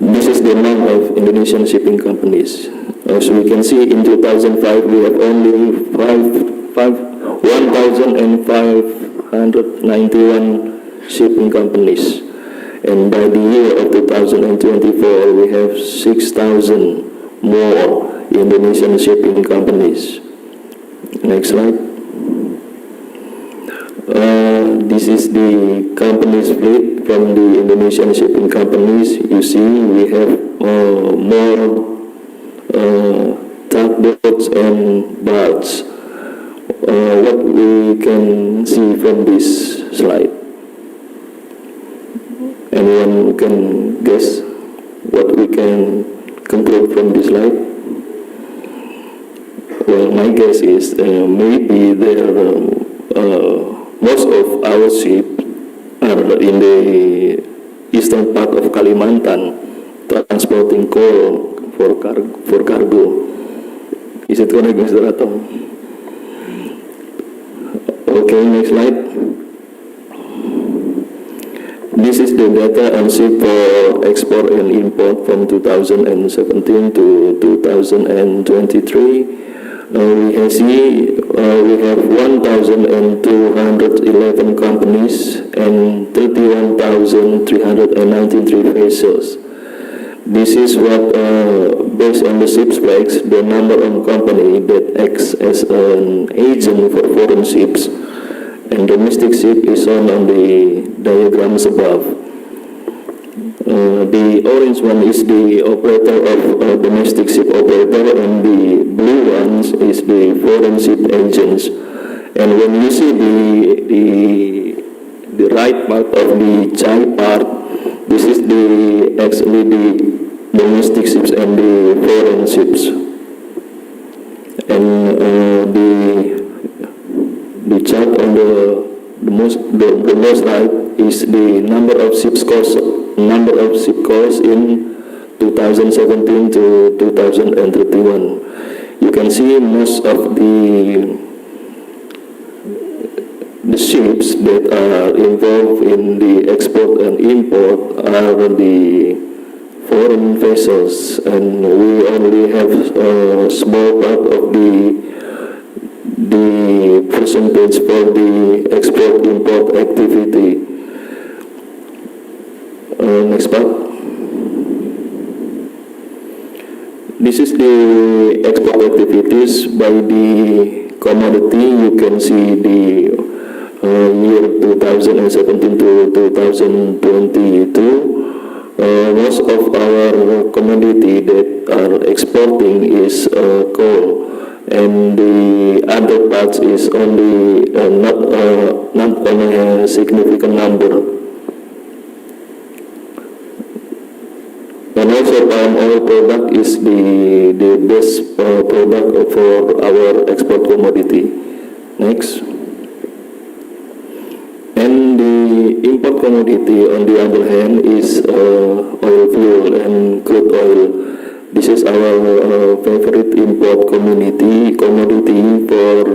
This is the amount of Indonesian shipping companies. As we can see, in 2005 we have only 1,591 shipping companies, and by the year of 2024 we have 6,000 more Indonesian shipping companies. Next slide. This is the company split from the Indonesian shipping companies. You see, we have more tugboats and barges. What we can see from this slide? Anyone can guess what we can conclude from this slide? Well, my guess is maybe there most of our ships are in the eastern part of Kalimantan, transporting coal for cargo. Is it correct, Mr. Atom? Okay, next slide. This is the data on ship for export and import from 2017 to 2023. We can see we have 1,211 companies and 31,393 vessels. This is what, based on the ship's flags, the number of company that acts as an agent for foreign ships, and domestic ship is shown on the diagrams above. The orange one is the operator of domestic ship operator, and the blue ones is the foreign ship agents. And when you see the right part of the chart part, this is actually the domestic ships and the foreign ships. And the chart on the most right is the number of ship calls in 2017 to 2031. You can see most of the ships that are involved in the export and import are the foreign vessels, and we only have a small part of the percentage for the export-import activity. Next part. This is the export activities by the commodity. You can see the year 2017 to 2022. Most of our commodity that are exporting is coal, and the other parts is only not only a significant number. And also palm oil product is the best product for our export commodity. Next. And the import commodity, on the other hand, is oil fuel and crude oil. This is our favorite import commodity for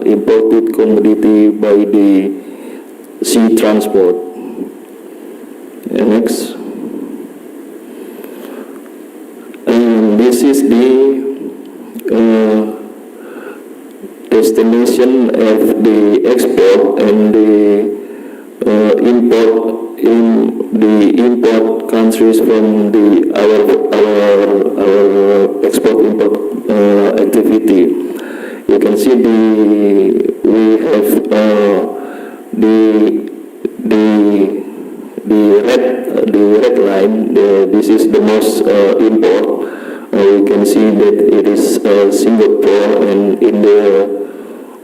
imported commodity by the sea transport. And next. This is the destination of the export and the import countries from our export import activity. You can see we have the red line. This is the most import. We can see that it is Singapore, and in the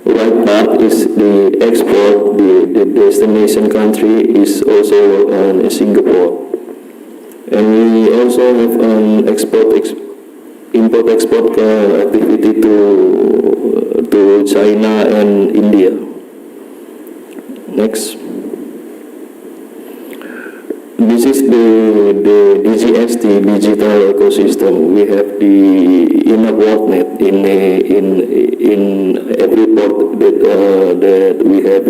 right part is the export. The destination country is also Singapore. And we also have an import-export activity to China and India. Next. This is the DG IST digital ecosystem. We have the InnoWorldNet in every port that we have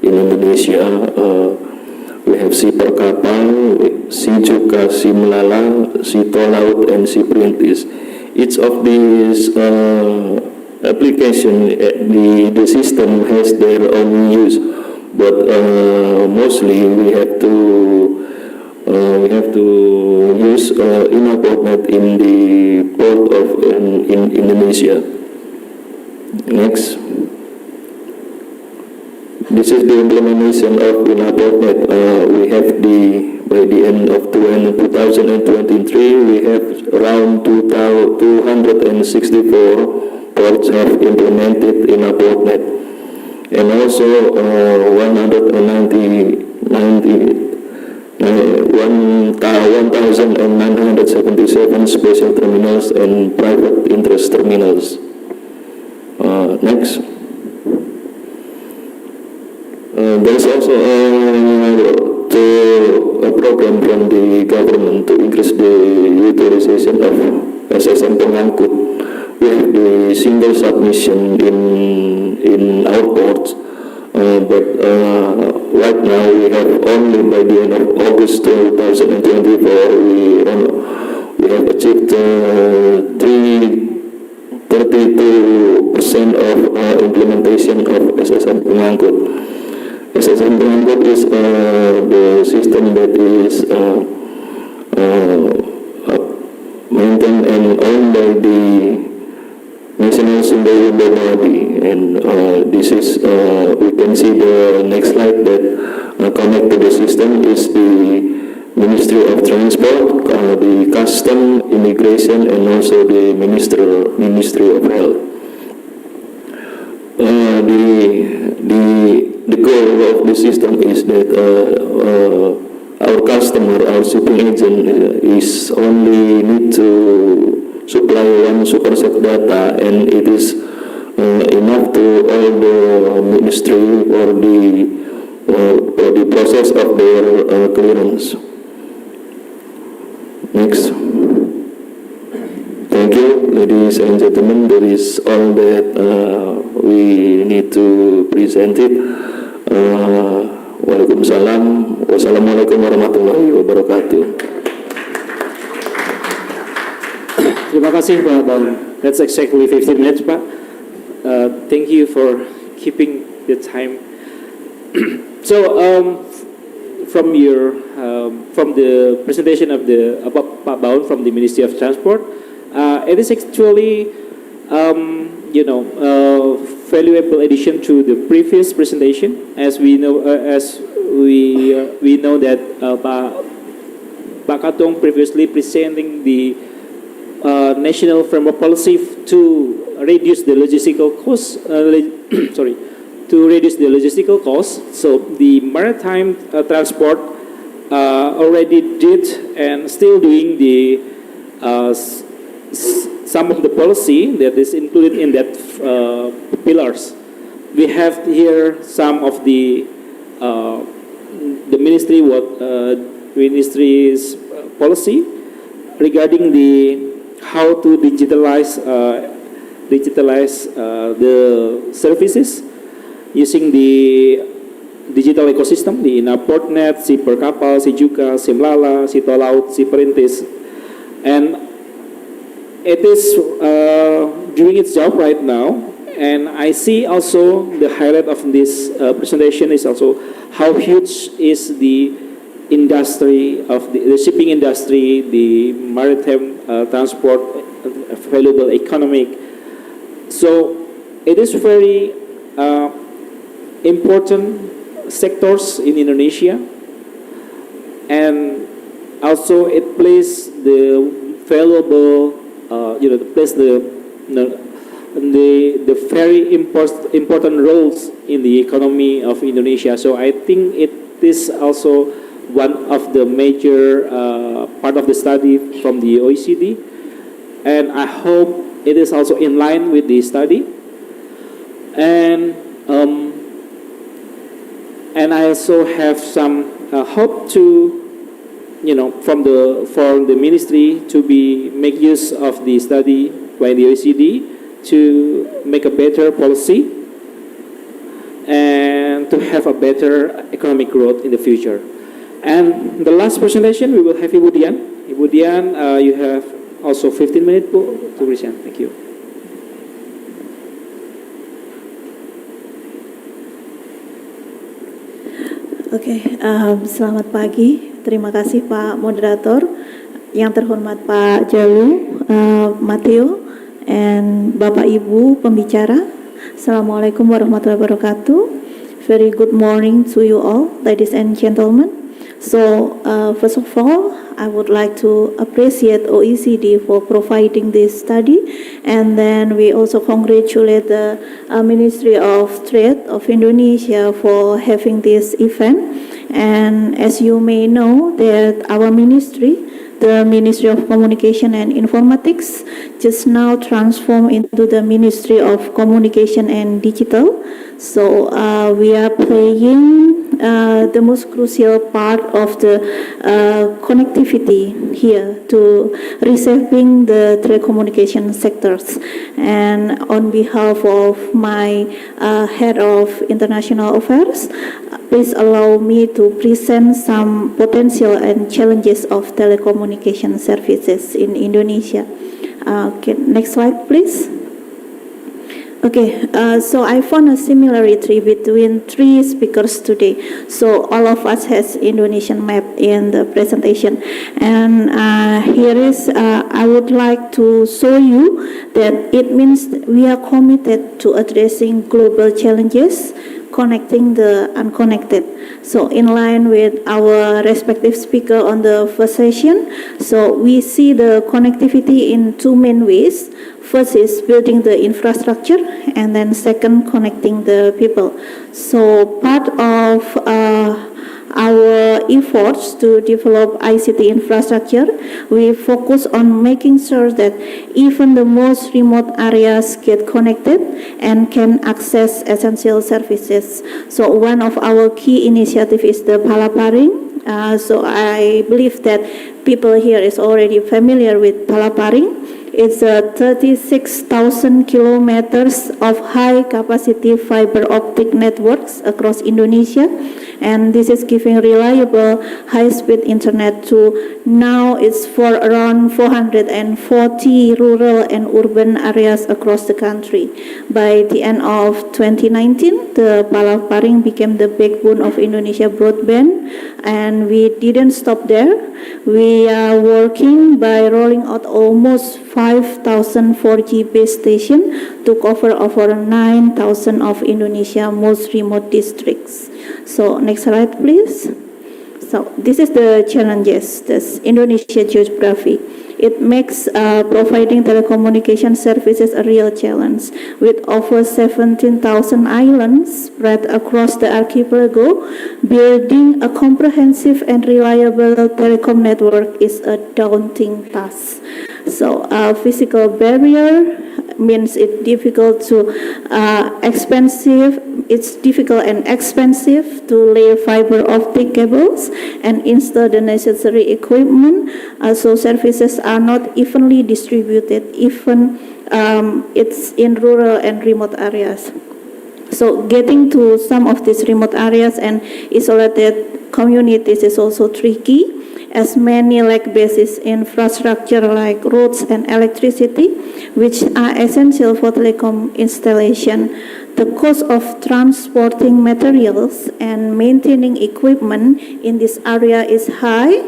in Indonesia. We have si Perkapal, si Cuka, si Melala, si Tolaut, and si Perintis. Each of these application, the system has their own use, but mostly we have to use InnoWorldNet in the port of in Indonesia. Next. This is the implementation of InnoWorldNet. We have by the end of 2023, we have around 264 ports have implemented InnoWorldNet, and also 1,977 special terminals and private interest terminals. Next. There's also a program from the government to increase the utilization of SSM pengangkut. We have the single submission in our ports, but right now we have only by the end of August 2024 we have achieved 32% of implementation of SSM pengangkut. SSM pengangkut is the system that is maintained and owned by the National Single Window Body, and this is we can see the next slide that connect to the system is the Ministry of Transport, the Custom, Immigration, and also the Ministry of Health. The goal of the system is that our customer, our shipping agent, is only need to supply one superset data, and it is enough to all the ministry or the process of their clearance. Next. Thank you, ladies and gentlemen. That is all that we need to present it. Waalaikumsalam. Wassalamualaikum warahmatullahi wabarakatuh.
Terima kasih Pak Bang. That's exactly 15 minutes Pak. Thank you for keeping the time. So from the presentation of Pak Baun from the Ministry of Transport, it is actually valuable addition to the previous presentation. As we know, we know that Pak Katong previously presenting the national framework policy to reduce the logistical costs. To reduce the logistical costs. So the maritime transport already did and still doing the some of the policy that is included in that pillars. We have here some of the ministry's policy regarding how to digitalize the services using the digital ecosystem, the InnoWorldNet, si Perkapal, si Juka, si Melala, si Tolaut, si Perintis, and it is doing its job right now. And I see also the highlight of this presentation is also how huge is the industry of the shipping industry, the maritime transport, valuable economic. So it is very important sectors in Indonesia, and also it plays the valuable, plays the very important roles in the economy of Indonesia. So I think it is also one of the major part of the study from the OECD, and I hope it is also in line with the study. And I also have some hope to from the ministry to make use of the study by the OECD to make a better policy and to have a better economic growth in the future. And the last presentation, we will have Ibu Dian. Ibu Dian, you have also 15 minutes to present. Thank you.
Oke, selamat pagi. Terima kasih Pak Moderator, yang terhormat Pak Jalu, Matteo, and Bapak Ibu pembicara. Assalamualaikum warahmatullahi wabarakatuh. Very good morning to you all, ladies and gentlemen. So, first of all, I would like to appreciate OECD for providing this study, and then we also congratulate the Ministry of Trade of Indonesia for having this event. And as you may know, that our ministry, the Ministry of Communication and Informatics, just now transformed into the Ministry of Communication and Digital. So we are playing the most crucial part of the connectivity here to reshaping the telecommunication sectors. And on behalf of my Head of International Affairs, please allow me to present some potential and challenges of telecommunication services in Indonesia. Okay, next slide, please. Okay, so I found a similarity between three speakers today. So all of us has Indonesian map in the presentation, and here is I would like to show you that it means that we are committed to addressing global challenges, connecting the unconnected. So in line with our respective speaker on the first session, so we see the connectivity in two main ways. First is building the infrastructure, and then second, connecting the people. So part of our efforts to develop ICT infrastructure, we focus on making sure that even the most remote areas get connected and can access essential services. So one of our key initiatives is the Palaparing. So I believe that people here is already familiar with Palaparing. It's 36,000 kilometers of high-capacity fiber optic networks across Indonesia, and this is giving reliable high-speed internet to now it's for around 440 rural and urban areas across the country. By the end of 2019, the Palaparing became the backbone of Indonesia broadband, and we didn't stop there. We are working by rolling out almost 5,000 4G base stations to cover over 9,000 of Indonesia's most remote districts. So next slide, please. So this is the challenges, this Indonesia geography. It makes providing telecommunication services a real challenge. With over 17,000 islands spread across the archipelago, building a comprehensive and reliable telecom network is a daunting task. So physical barrier means it's difficult and expensive to lay fiber optic cables and install the necessary equipment. So services are not evenly distributed, even it's in rural and remote areas. So getting to some of these remote areas and isolated communities is also tricky, as many lack basic infrastructure like roads and electricity, which are essential for telecom installation. The cost of transporting materials and maintaining equipment in this area is high,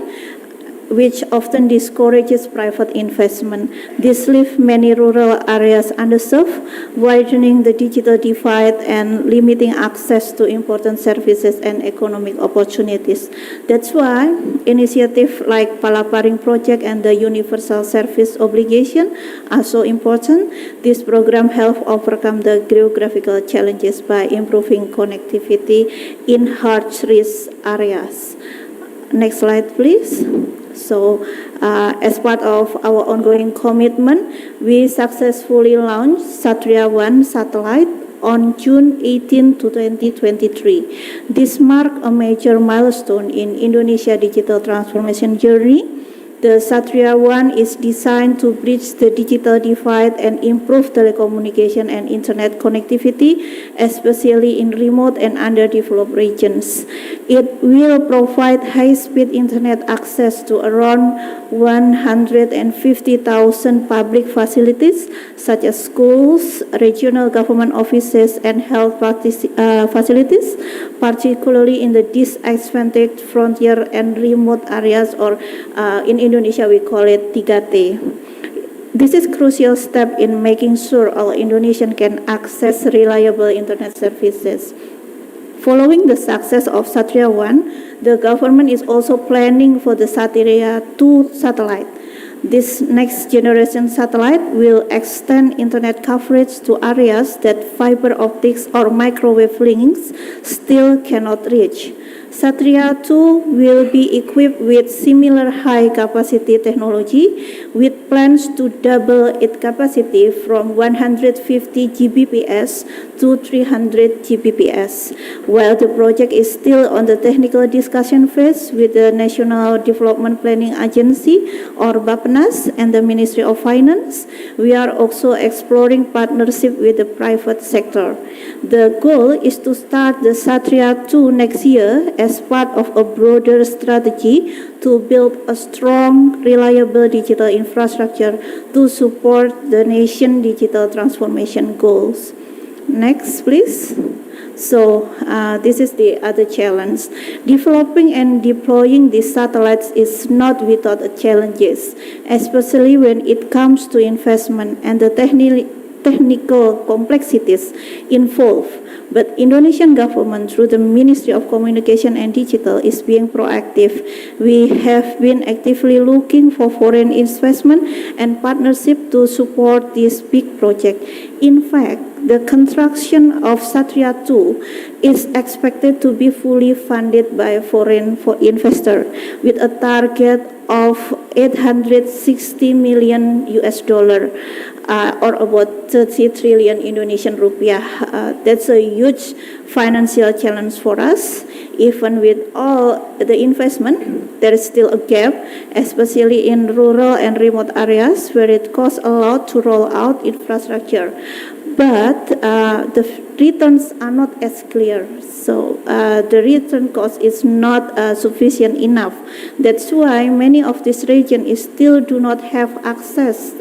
which often discourages private investment. This leaves many rural areas underserved, widening the digital divide and limiting access to important services and economic opportunities. That's why initiatives like Palaparing Project and the Universal Service Obligation are so important. This program helps overcome the geographical challenges by improving connectivity in hard-to-reach areas. Next slide, please. So, as part of our ongoing commitment, we successfully launched Satria-1 satellite on June 18 to 2023. This marked a major milestone in Indonesia digital transformation journey. The Satria 1 is designed to bridge the digital divide and improve telecommunication and internet connectivity, especially in remote and underdeveloped regions. It will provide high-speed internet access to around 150,000 public facilities, such as schools, regional government offices, and health facilities, particularly in the disadvantaged frontier and remote areas, or in Indonesia we call it 3T. This is a crucial step in making sure all Indonesians can access reliable internet services. Following the success of Satria 1, the government is also planning for the Satria 2 satellite. This next generation satellite will extend internet coverage to areas that fiber optics or microwave links still cannot reach. Satria 2 will be equipped with similar high-capacity technology, with plans to double its capacity from 150 Gbps to 300 Gbps. While the project is still on the technical discussion phase with the National Development Planning Agency, or BAPNAS, and the Ministry of Finance, we are also exploring partnership with the private sector. The goal is to start the Satria 2 next year as part of a broader strategy to build a strong, reliable digital infrastructure to support the nation's digital transformation goals. Next, please. So this is the other challenge. Developing and deploying these satellites is not without challenges, especially when it comes to investment and the technical complexities involved. But Indonesian government, through the Ministry of Communication and Digital, is being proactive. We have been actively looking for foreign investment and partnership to support this big project. In fact, the construction of Satria 2 is expected to be fully funded by foreign investor, with a target of 860 million US dollar. Or about 30 trillion Indonesian rupiah. That's a huge financial challenge for us. Even with all the investment, there is still a gap, especially in rural and remote areas where it costs a lot to roll out infrastructure. But the returns are not as clear. So the return cost is not sufficient enough. That's why many of this region still do not have access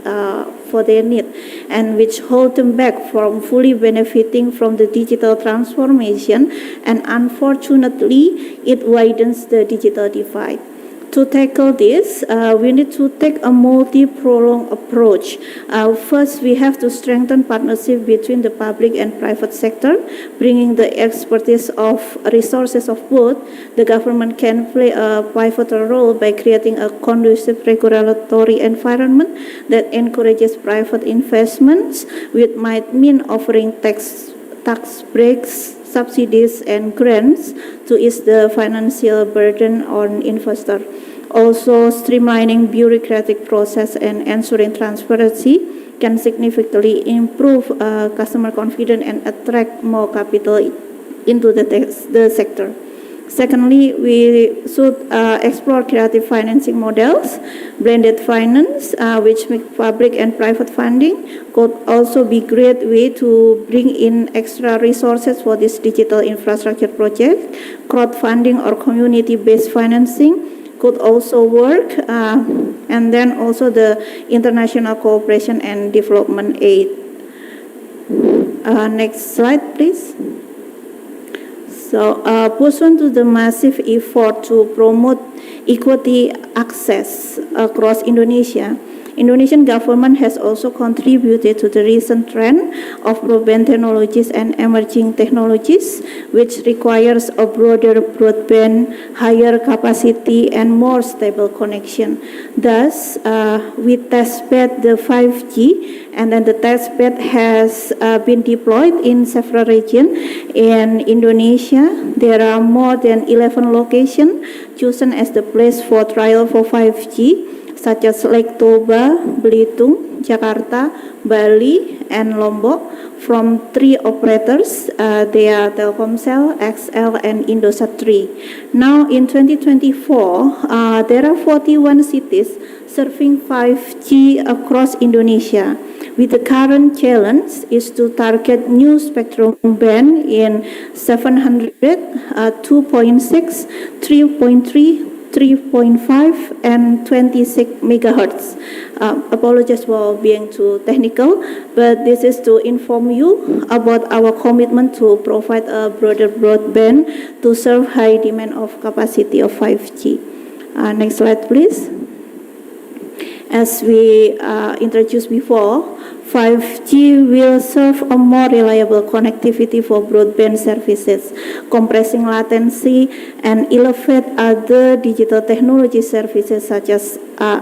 for their need, and which hold them back from fully benefiting from the digital transformation, and unfortunately, it widens the digital divide. To tackle this, we need to take a multi-pronged approach. First, we have to strengthen partnership between the public and private sector, bringing the expertise of resources of both. The government can play a pivotal role by creating a conducive regulatory environment that encourages private investments, which might mean offering tax breaks, subsidies, and grants to ease the financial burden on investors. Also, streamlining bureaucratic process and ensuring transparency can significantly improve customer confidence and attract more capital into the sector. Secondly, we should explore creative financing models. Blended finance, which make public and private funding, could also be a great way to bring in extra resources for this digital infrastructure project. Crowdfunding or community-based financing could also work, and then also the international cooperation and development aid. Next slide, please. So, pursuant to the massive effort to promote equity access across Indonesia, Indonesian government has also contributed to the recent trend of broadband technologies and emerging technologies, which requires a broader broadband, higher capacity, and more stable connection. Thus, we testbed the 5G, and then the testbed has been deployed in several regions. In Indonesia, there are more than 11 locations chosen as the place for trial for 5G, such as Lake Toba, Belitung, Jakarta, Bali, and Lombok from 3 operators. They are Telkomsel, XL, and Indosat 3. Now in 2024, there are 41 cities serving 5G across Indonesia. With the current challenge is to target new spectrum band in 700, 2.6, 3.3, 3.5 and 26 megahertz. Apologies for being too technical, but this is to inform you about our commitment to provide a broader broadband to serve high demand of capacity of 5G. Next slide, please. As we introduced before, 5G will serve a more reliable connectivity for broadband services, compressing latency and elevate other digital technology services such as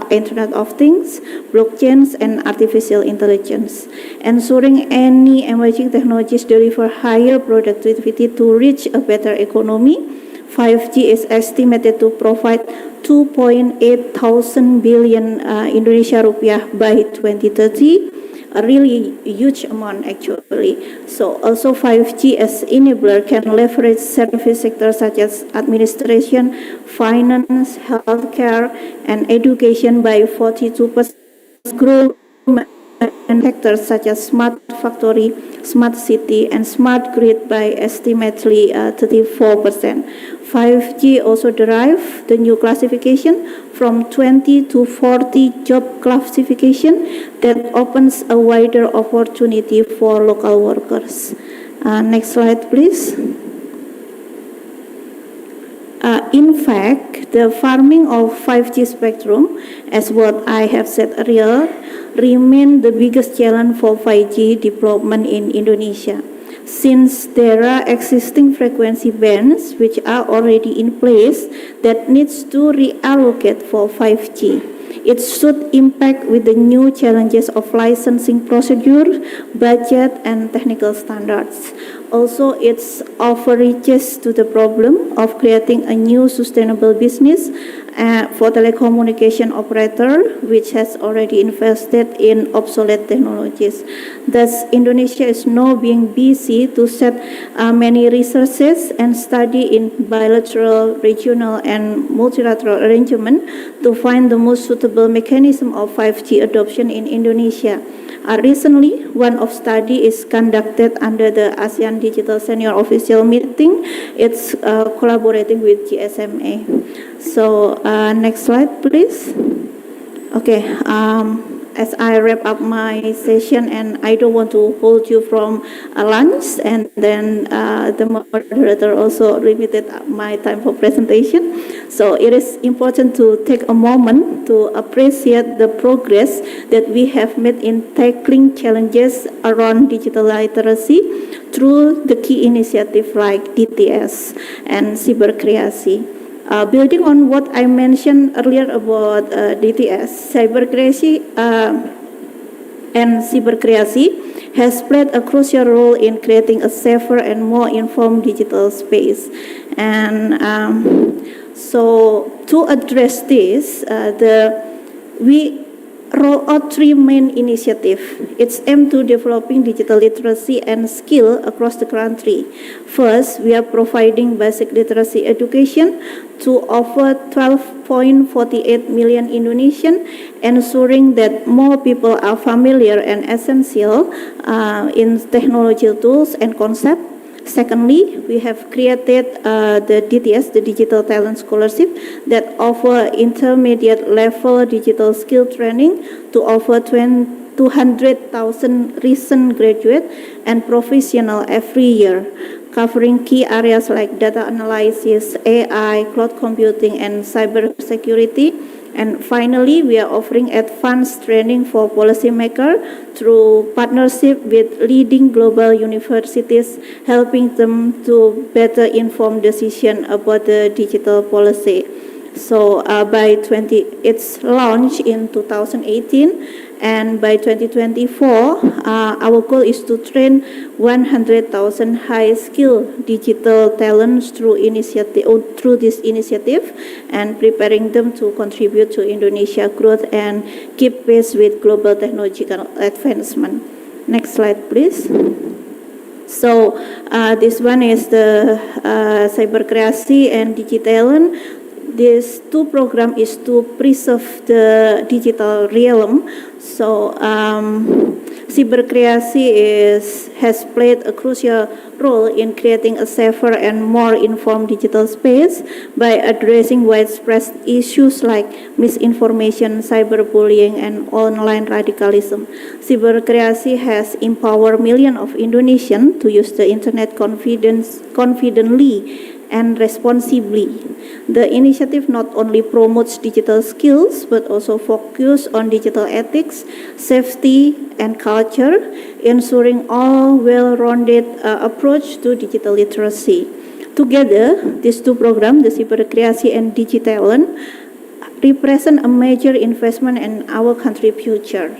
Internet of Things, blockchains, and artificial intelligence. Ensuring any emerging technologies deliver higher productivity to reach a better economy, 5G is estimated to provide 2.8 thousand billion Indonesia rupiah by 2030. A really huge amount actually. So also 5G as enabler can leverage service sectors such as administration, finance, healthcare, and education by 42%. Grow and sectors such as smart factory, smart city, and smart grid by estimately 34%. 5G also derive the new classification from 20 to 40 job classification that opens a wider opportunity for local workers. Next slide, please. In fact, the farming of 5G spectrum, as what I have said earlier, remain the biggest challenge for 5G development in Indonesia. Since there are existing frequency bands which are already in place that needs to reallocate for 5G. It should impact with the new challenges of licensing procedure, budget, and technical standards. Also, it's overreaches to the problem of creating a new sustainable business for telecommunication operator, which has already invested in obsolete technologies. Thus, Indonesia is now being busy to set many resources and study in bilateral, regional, and multilateral arrangement to find the most suitable mechanism of 5G adoption in Indonesia. Recently, one of study is conducted under the ASEAN Digital Senior Official Meeting. It's collaborating with GSMA. So next slide, please. Okay, as I wrap up my session, and I don't want to hold you from lunch, and then the moderator also limited my time for presentation. So it is important to take a moment to appreciate the progress that we have made in tackling challenges around digital literacy through the key initiative like DTS and cyber creasi. Building on what I mentioned earlier about DTS, cyber creasi and cyber creasi has played a crucial role in creating a safer and more informed digital space. And so to address this, we roll out 3 main initiatives. It's aimed to developing digital literacy and skill across the country. First, we are providing basic literacy education to over 12.48 million Indonesians, ensuring that more people are familiar and essential in technology tools and concepts. Secondly, we have created the DTS, the Digital Talent Scholarship, that offer intermediate level digital skill training to over 200,000 recent graduates and professionals every year, covering key areas like data analysis, AI, cloud computing, and cyber security. And finally, we are offering advanced training for policymakers through partnership with leading global universities, helping them to better inform decisions about the digital policy. So it's launched in 2018, And by 2024, our goal is to train 100,000 high-skilled digital talents through this initiative, and preparing them to contribute to Indonesia growth and keep pace with global technological advancement. Next slide, please. So this one is the cyber creasi and digitalent. This two program is to preserve the digital realm. So cyber creasi has played a crucial role in creating a safer and more informed digital space by addressing widespread issues like misinformation, cyberbullying, and online radicalism. Cyber creasi has empowered millions of Indonesians to use the internet confidently and responsibly. The initiative not only promotes digital skills, but also focus on digital ethics, safety, and culture, ensuring all well-rounded approach to digital literacy. Together, these two programs, the Cyber Creasi and Digitalent, represent a major investment in our country's future.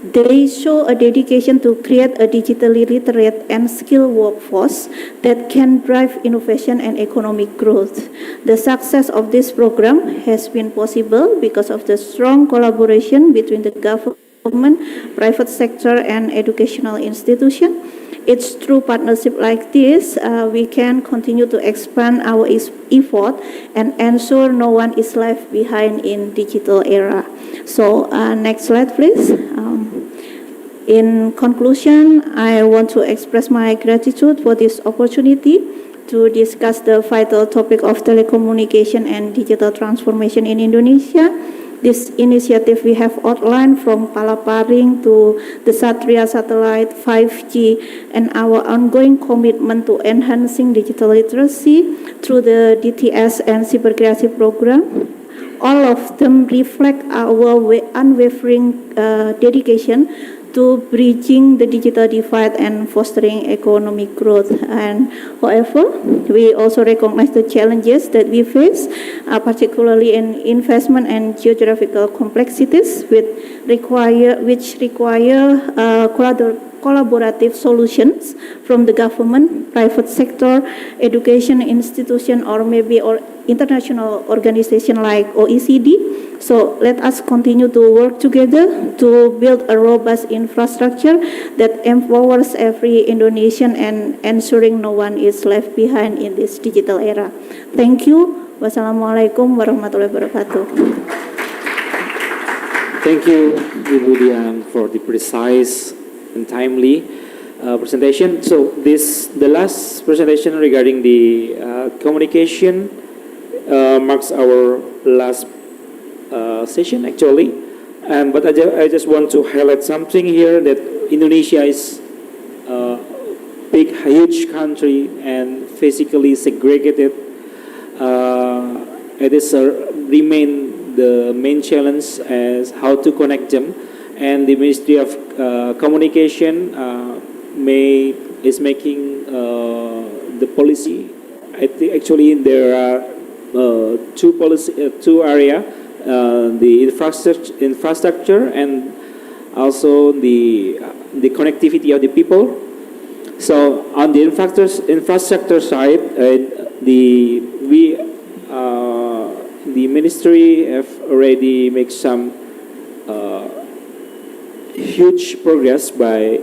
They show a dedication to create a digitally literate and skilled workforce that can drive innovation and economic growth. The success of this program has been possible because of the strong collaboration between the government, private sector, and educational institutions. It's through partnership like this we can continue to expand our effort and ensure no one is left behind in digital era. So next slide, please. In conclusion, I want to express my gratitude for this opportunity to discuss the vital topic of telecommunication and digital transformation in Indonesia. This initiative we have outlined from Palaparing to the Satria satellite, 5G, and our ongoing commitment to enhancing digital literacy through the DTS and Cyber Creasi program. All of them reflect our unwavering dedication to bridging the digital divide and fostering economic growth. And however, we also recognize the challenges that we face, particularly in investment and geographical complexities, which require collaborative solutions from the government, private sector, education institution, or maybe international organization like OECD. So let us continue to work together to build a robust infrastructure that empowers every Indonesian and ensuring no one is left behind in this digital era. Thank you. Wassalamualaikum warahmatullahi wabarakatuh.
Thank you, Ibu Dian, for the precise and timely presentation. So the last presentation regarding the communication marks our last session actually, but I just want to highlight something here, that Indonesia is a big, huge country and physically segregated. It is remain the main challenge as how to connect them, and the Ministry of Communication is making the policy. I think actually there are two areas. The infrastructure and also the connectivity of the people. So on the infrastructure side, the ministry have already made some huge progress by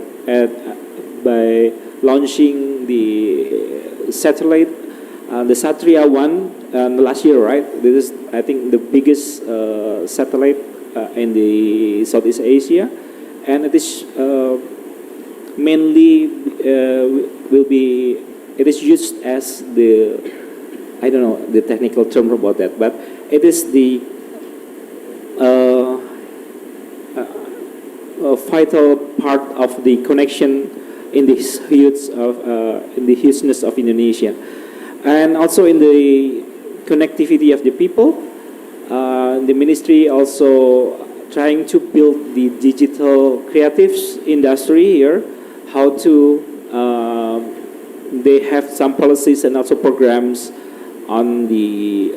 launching the satellite, the Satria 1 last year, right? This is, I think, the biggest satellite in the Southeast Asia, and it is mainly it is used as the, I don't know the technical term about that, but it is the vital part of the connection in the hugeness of Indonesia, and also in the connectivity of the people. The ministry also trying to build the digital creatives industry here, how to they have some policies and also programs on the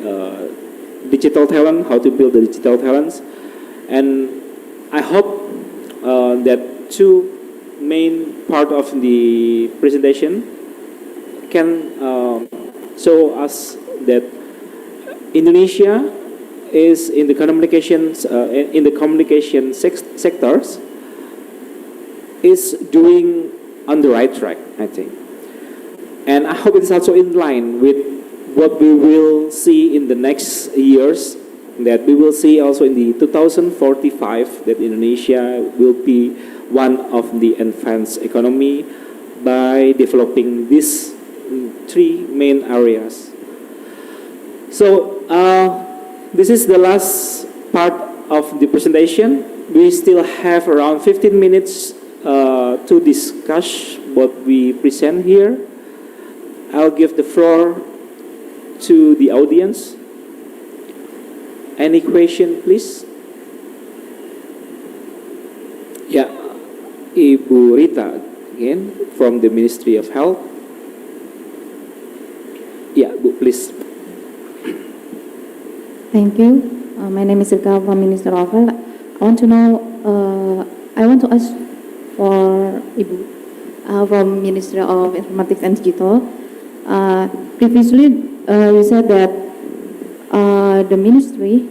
digital talent, how to build the digital talents. And I hope that two main part of the presentation can show us that Indonesia is in the communications sectors is doing on the right track, I think. And I hope it's also in line with what we will see in the next years, that we will see also in the 2045 that Indonesia will be one of the advanced economy by developing these three main areas. So this is the last part of the presentation. We still have around 15 minutes to discuss what we present here. I'll give the floor to the audience. Any question, please? Yeah, Ibu Rita, again, from the Ministry of Health. Yeah, Bu, please.
Thank you. My name is Rika from Minister of Health. I want to ask for Ibu from Ministry of Informatics and Digital. Previously, you said that the ministry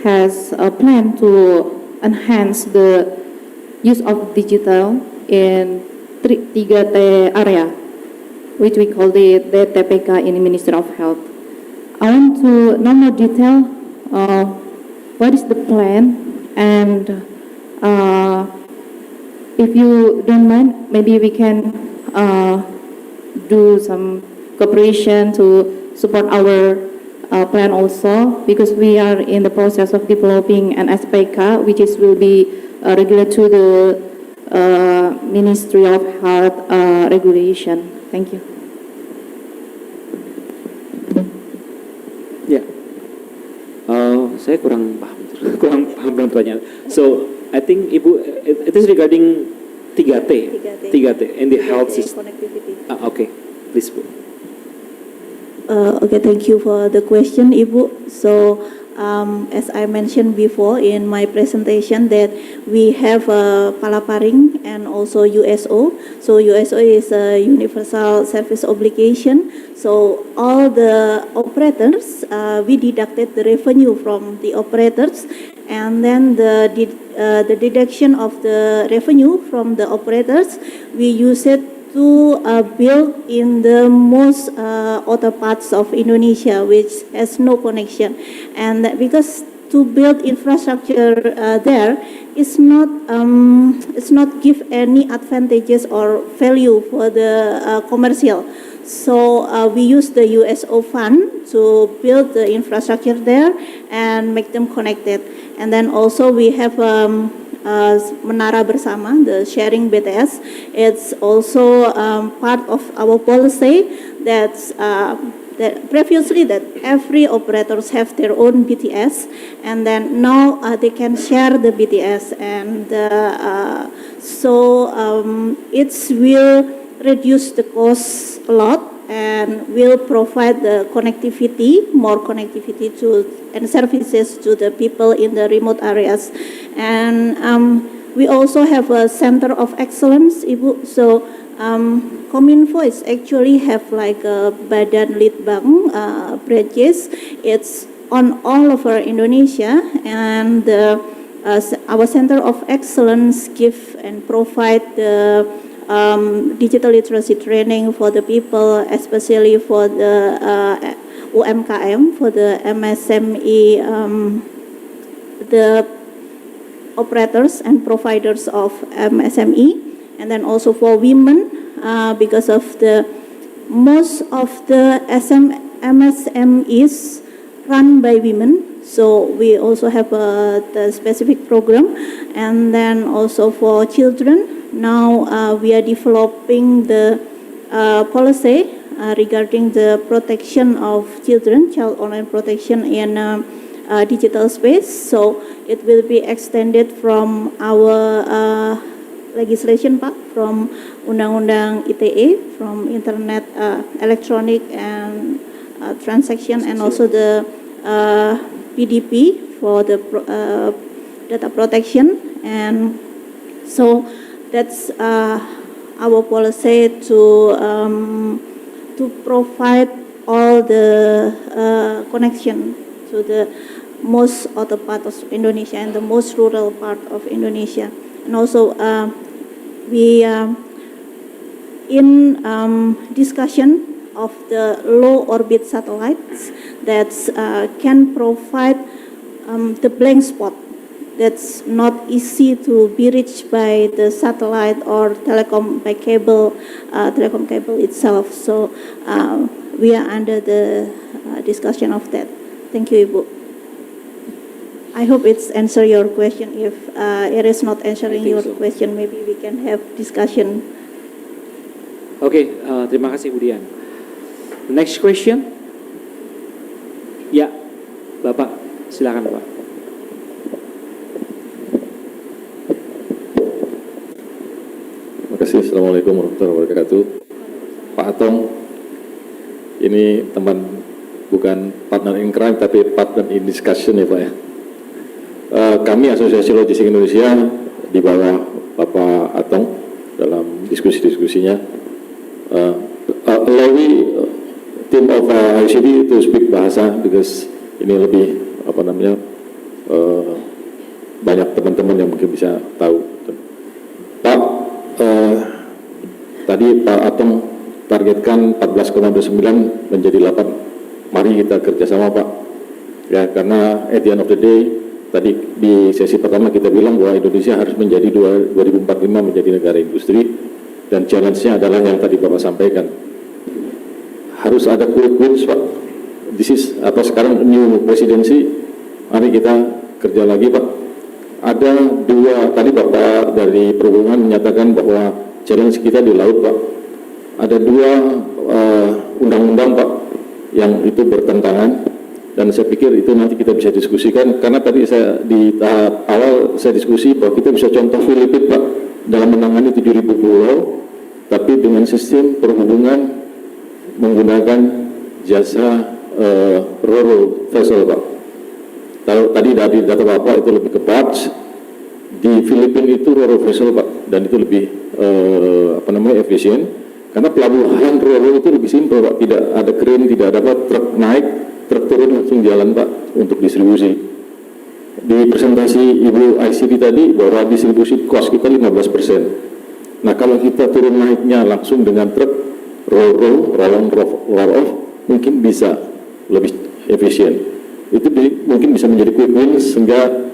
has a plan to enhance the use of digital in 3T area, which we call the TPK in the Ministry of Health. I want to know more detail. What is the plan, and if you don't mind, maybe we can do some cooperation to support our plan also, because we are in the process of developing an SPK, which will be regular to the Ministry of Health regulation. Thank you.
Ya, saya kurang paham dengan pertanyaan. So, I think Ibu, it is regarding 3T and the health system.
Connectivity.
Okay, please, Bu.
Okay, thank you for the question, Ibu. So, as I mentioned before in my presentation, that we have Palaparing and also USO. So USO is a universal service obligation. So all the operators, we deducted the revenue from the operators, and then the deduction of the revenue from the operators, we use it to build in the most other parts of Indonesia which has no connection, and because to build infrastructure there is not give any advantages or value for the commercial. So we use the USO fund to build the infrastructure there and make them connected, and then also we have Menara Bersama, the sharing BTS. It's also part of our policy that previously that every operators have their own BTS, and then now they can share the BTS, and so it will reduce the cost a lot and will provide the connectivity, more connectivity to and services to the people in the remote areas. And we also have a center of excellence, Ibu. So Kominfo is actually have like a Badan Litbang branches. It's on all over Indonesia, and our center of excellence give and provide the digital literacy training for the people, especially for the UMKM, for the MSME, the operators and providers of MSME, and then also for women, because of the most of the MSMEs run by women. So we also have the specific program, and then also for children. Now we are developing the policy regarding the protection of children, child online protection in digital space. So it will be extended from our legislation, Pak, from Undang-Undang ITE, from Internet Electronic and Transaction, and also the PDP for the data protection, and so that's our policy to provide all the connection to the most other part of Indonesia and the most rural part of Indonesia. And also we in discussion of the low orbit satellites that can provide the blank spot that's not easy to be reached by the satellite or telecom by cable, telecom cable itself. So we are under the discussion of that. Thank you, Ibu. I hope it's answer your question. If it is not answering your question, maybe we can have discussion.
Oke, terima kasih Bu Dian. Next question. Ya, Bapak, silakan Pak.
Terima kasih. Assalamualaikum warahmatullahi wabarakatuh. Pak Atong, ini teman bukan partner in crime tapi partner in discussion ya Pak ya. Kami Asosiasi Logistik Indonesia di bawah Bapak Atong dalam diskusi-diskusinya. Allow me team of OECD to speak bahasa because ini lebih banyak teman-teman yang mungkin bisa tahu. Pak, tadi Pak Atong targetkan 14,29 menjadi 8. Mari kita kerjasama Pak. Ya, karena at the end of the day, tadi di sesi pertama kita bilang bahwa Indonesia harus menjadi 2045 menjadi negara industri, dan challenge-nya adalah yang tadi Bapak sampaikan. Harus ada quick wins Pak. This is sekarang new presidency, mari kita kerja lagi Pak. Ada dua, tadi Bapak dari Perhubungan menyatakan bahwa challenge kita di laut Pak. Ada dua undang-undang Pak yang itu bertentangan, dan saya pikir itu nanti kita bisa diskusikan, karena tadi saya di tahap awal saya diskusi bahwa kita bisa contoh Filipina Pak dalam menangani 7.000 pulau, tapi dengan sistem perhubungan menggunakan jasa Roro vessel Pak. Tadi dari data Bapak itu lebih ke barge, di Filipina itu Roro vessel Pak, dan itu lebih efisien, karena pelabuhan Roro itu lebih simpel Pak, tidak ada crane, tidak ada truk naik, truk turun langsung jalan Pak untuk distribusi. Di presentasi Ibu ICD tadi bahwa distribusi cost kita 15%. Nah kalau kita turun naiknya langsung dengan truk roll-off mungkin bisa lebih efisien. Itu mungkin bisa menjadi quick win sehingga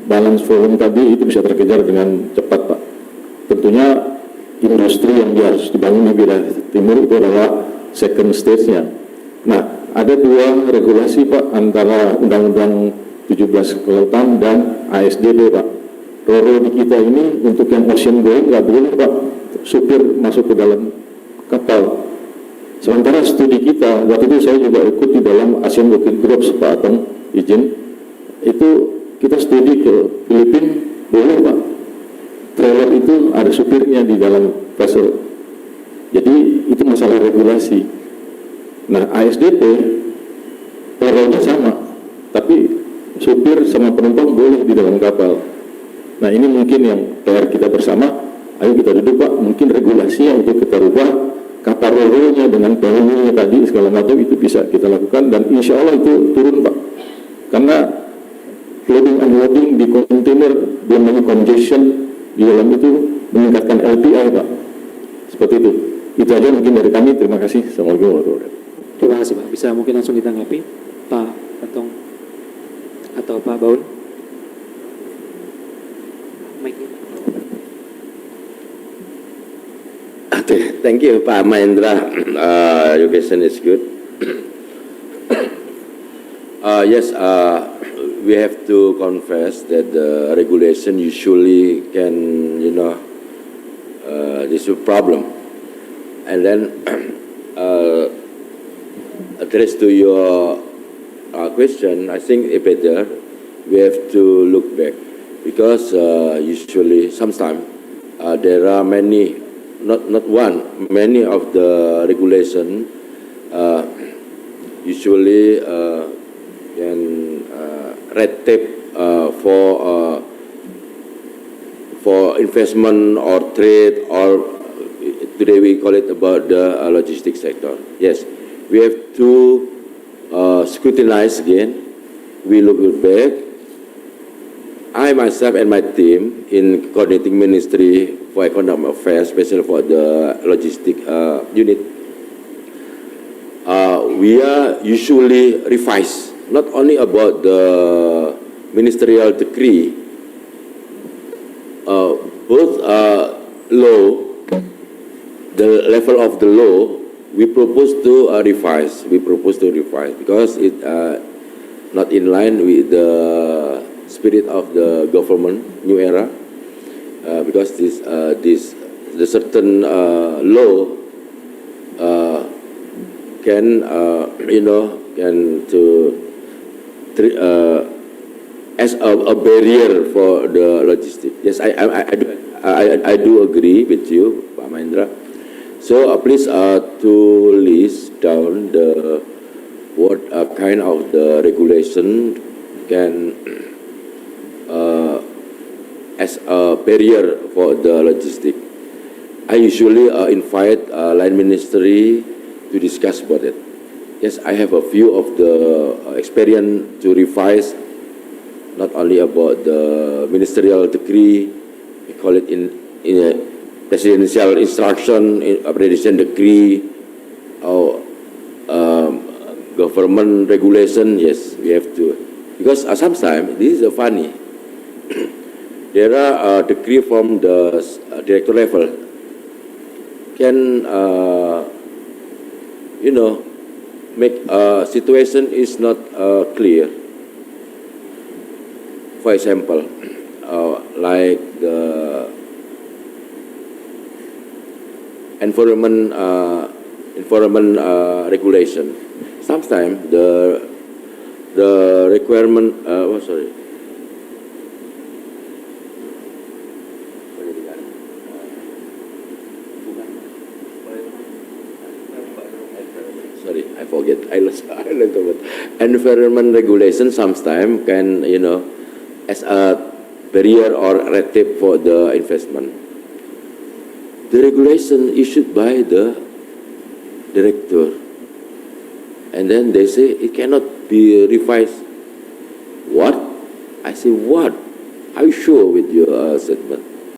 balance volume tadi itu bisa terkejar dengan cepat Pak. Tentunya industri yang harus dibangun di wilayah timur itu adalah second stage-nya. Nah, ada dua regulasi Pak antara Undang-Undang 17 Kelautan dan ASDB Pak. Roro di kita ini untuk yang ocean going nggak boleh Pak supir masuk ke dalam kapal. Sementara studi kita, waktu itu saya juga ikut di dalam Asian Working Group Pak Atong izin, itu kita studi ke Filipina, boleh Pak. Trailer itu ada supirnya di dalam vessel. Jadi itu masalah regulasi. Nah ASDP, payrollnya sama, tapi supir sama penumpang boleh di dalam kapal. Nah ini mungkin yang PR kita bersama, ayo kita duduk Pak, mungkin regulasinya untuk kita rubah, kapal roro-nya dengan penghuninya tadi segala macam itu bisa kita lakukan, dan insya Allah itu turun Pak. Karena loading unloading di kontainer belum banyak congestion di dalam itu meningkatkan LPI Pak. Seperti itu. Itu aja mungkin dari kami. Terima kasih. Assalamualaikum warahmatullahi wabarakatuh.
Terima kasih Pak. Bisa mungkin langsung ditanggapi Pak Atong atau Pak Baun.
Thank you, Pak Mahendra. Your question is good. Yes, we have to confess that the regulation usually can, this is a problem. And then, address to your question, I think it better we have to look back, because usually, sometimes, there are many, not one, many of the regulation usually can red tape for investment or trade, or today we call it about the logistics sector. Yes, we have to scrutinize again. We look back. I myself and my team in coordinating Ministry for Economic Affairs, especially for the logistic unit, we are usually revise not only about the ministerial decree, both law, the level of the law, we propose to revise. We propose to revise because it not in line with the spirit of the government, new era. Because the certain law can can as a barrier for the logistics. Yes, I do agree with you, Pak Mahendra. So please to list down the what kind of the regulation can as a barrier for the logistic. I usually invite line ministry to discuss about it. Yes, I have a few of the experience to revise, not only about the ministerial decree, we call it in a presidential instruction, presidential decree, or government regulation. Yes, we have to, because sometimes this is funny. There are decree from the director level can make a situation is not clear. For example, like the environment regulation. Sometimes the requirement. Sorry, I forget. I lost the word. Environment regulation sometimes can, as a barrier or red tape for the investment. The regulation issued by the director, and then they say it cannot be revised. What? I say, what? Are you sure with your statement?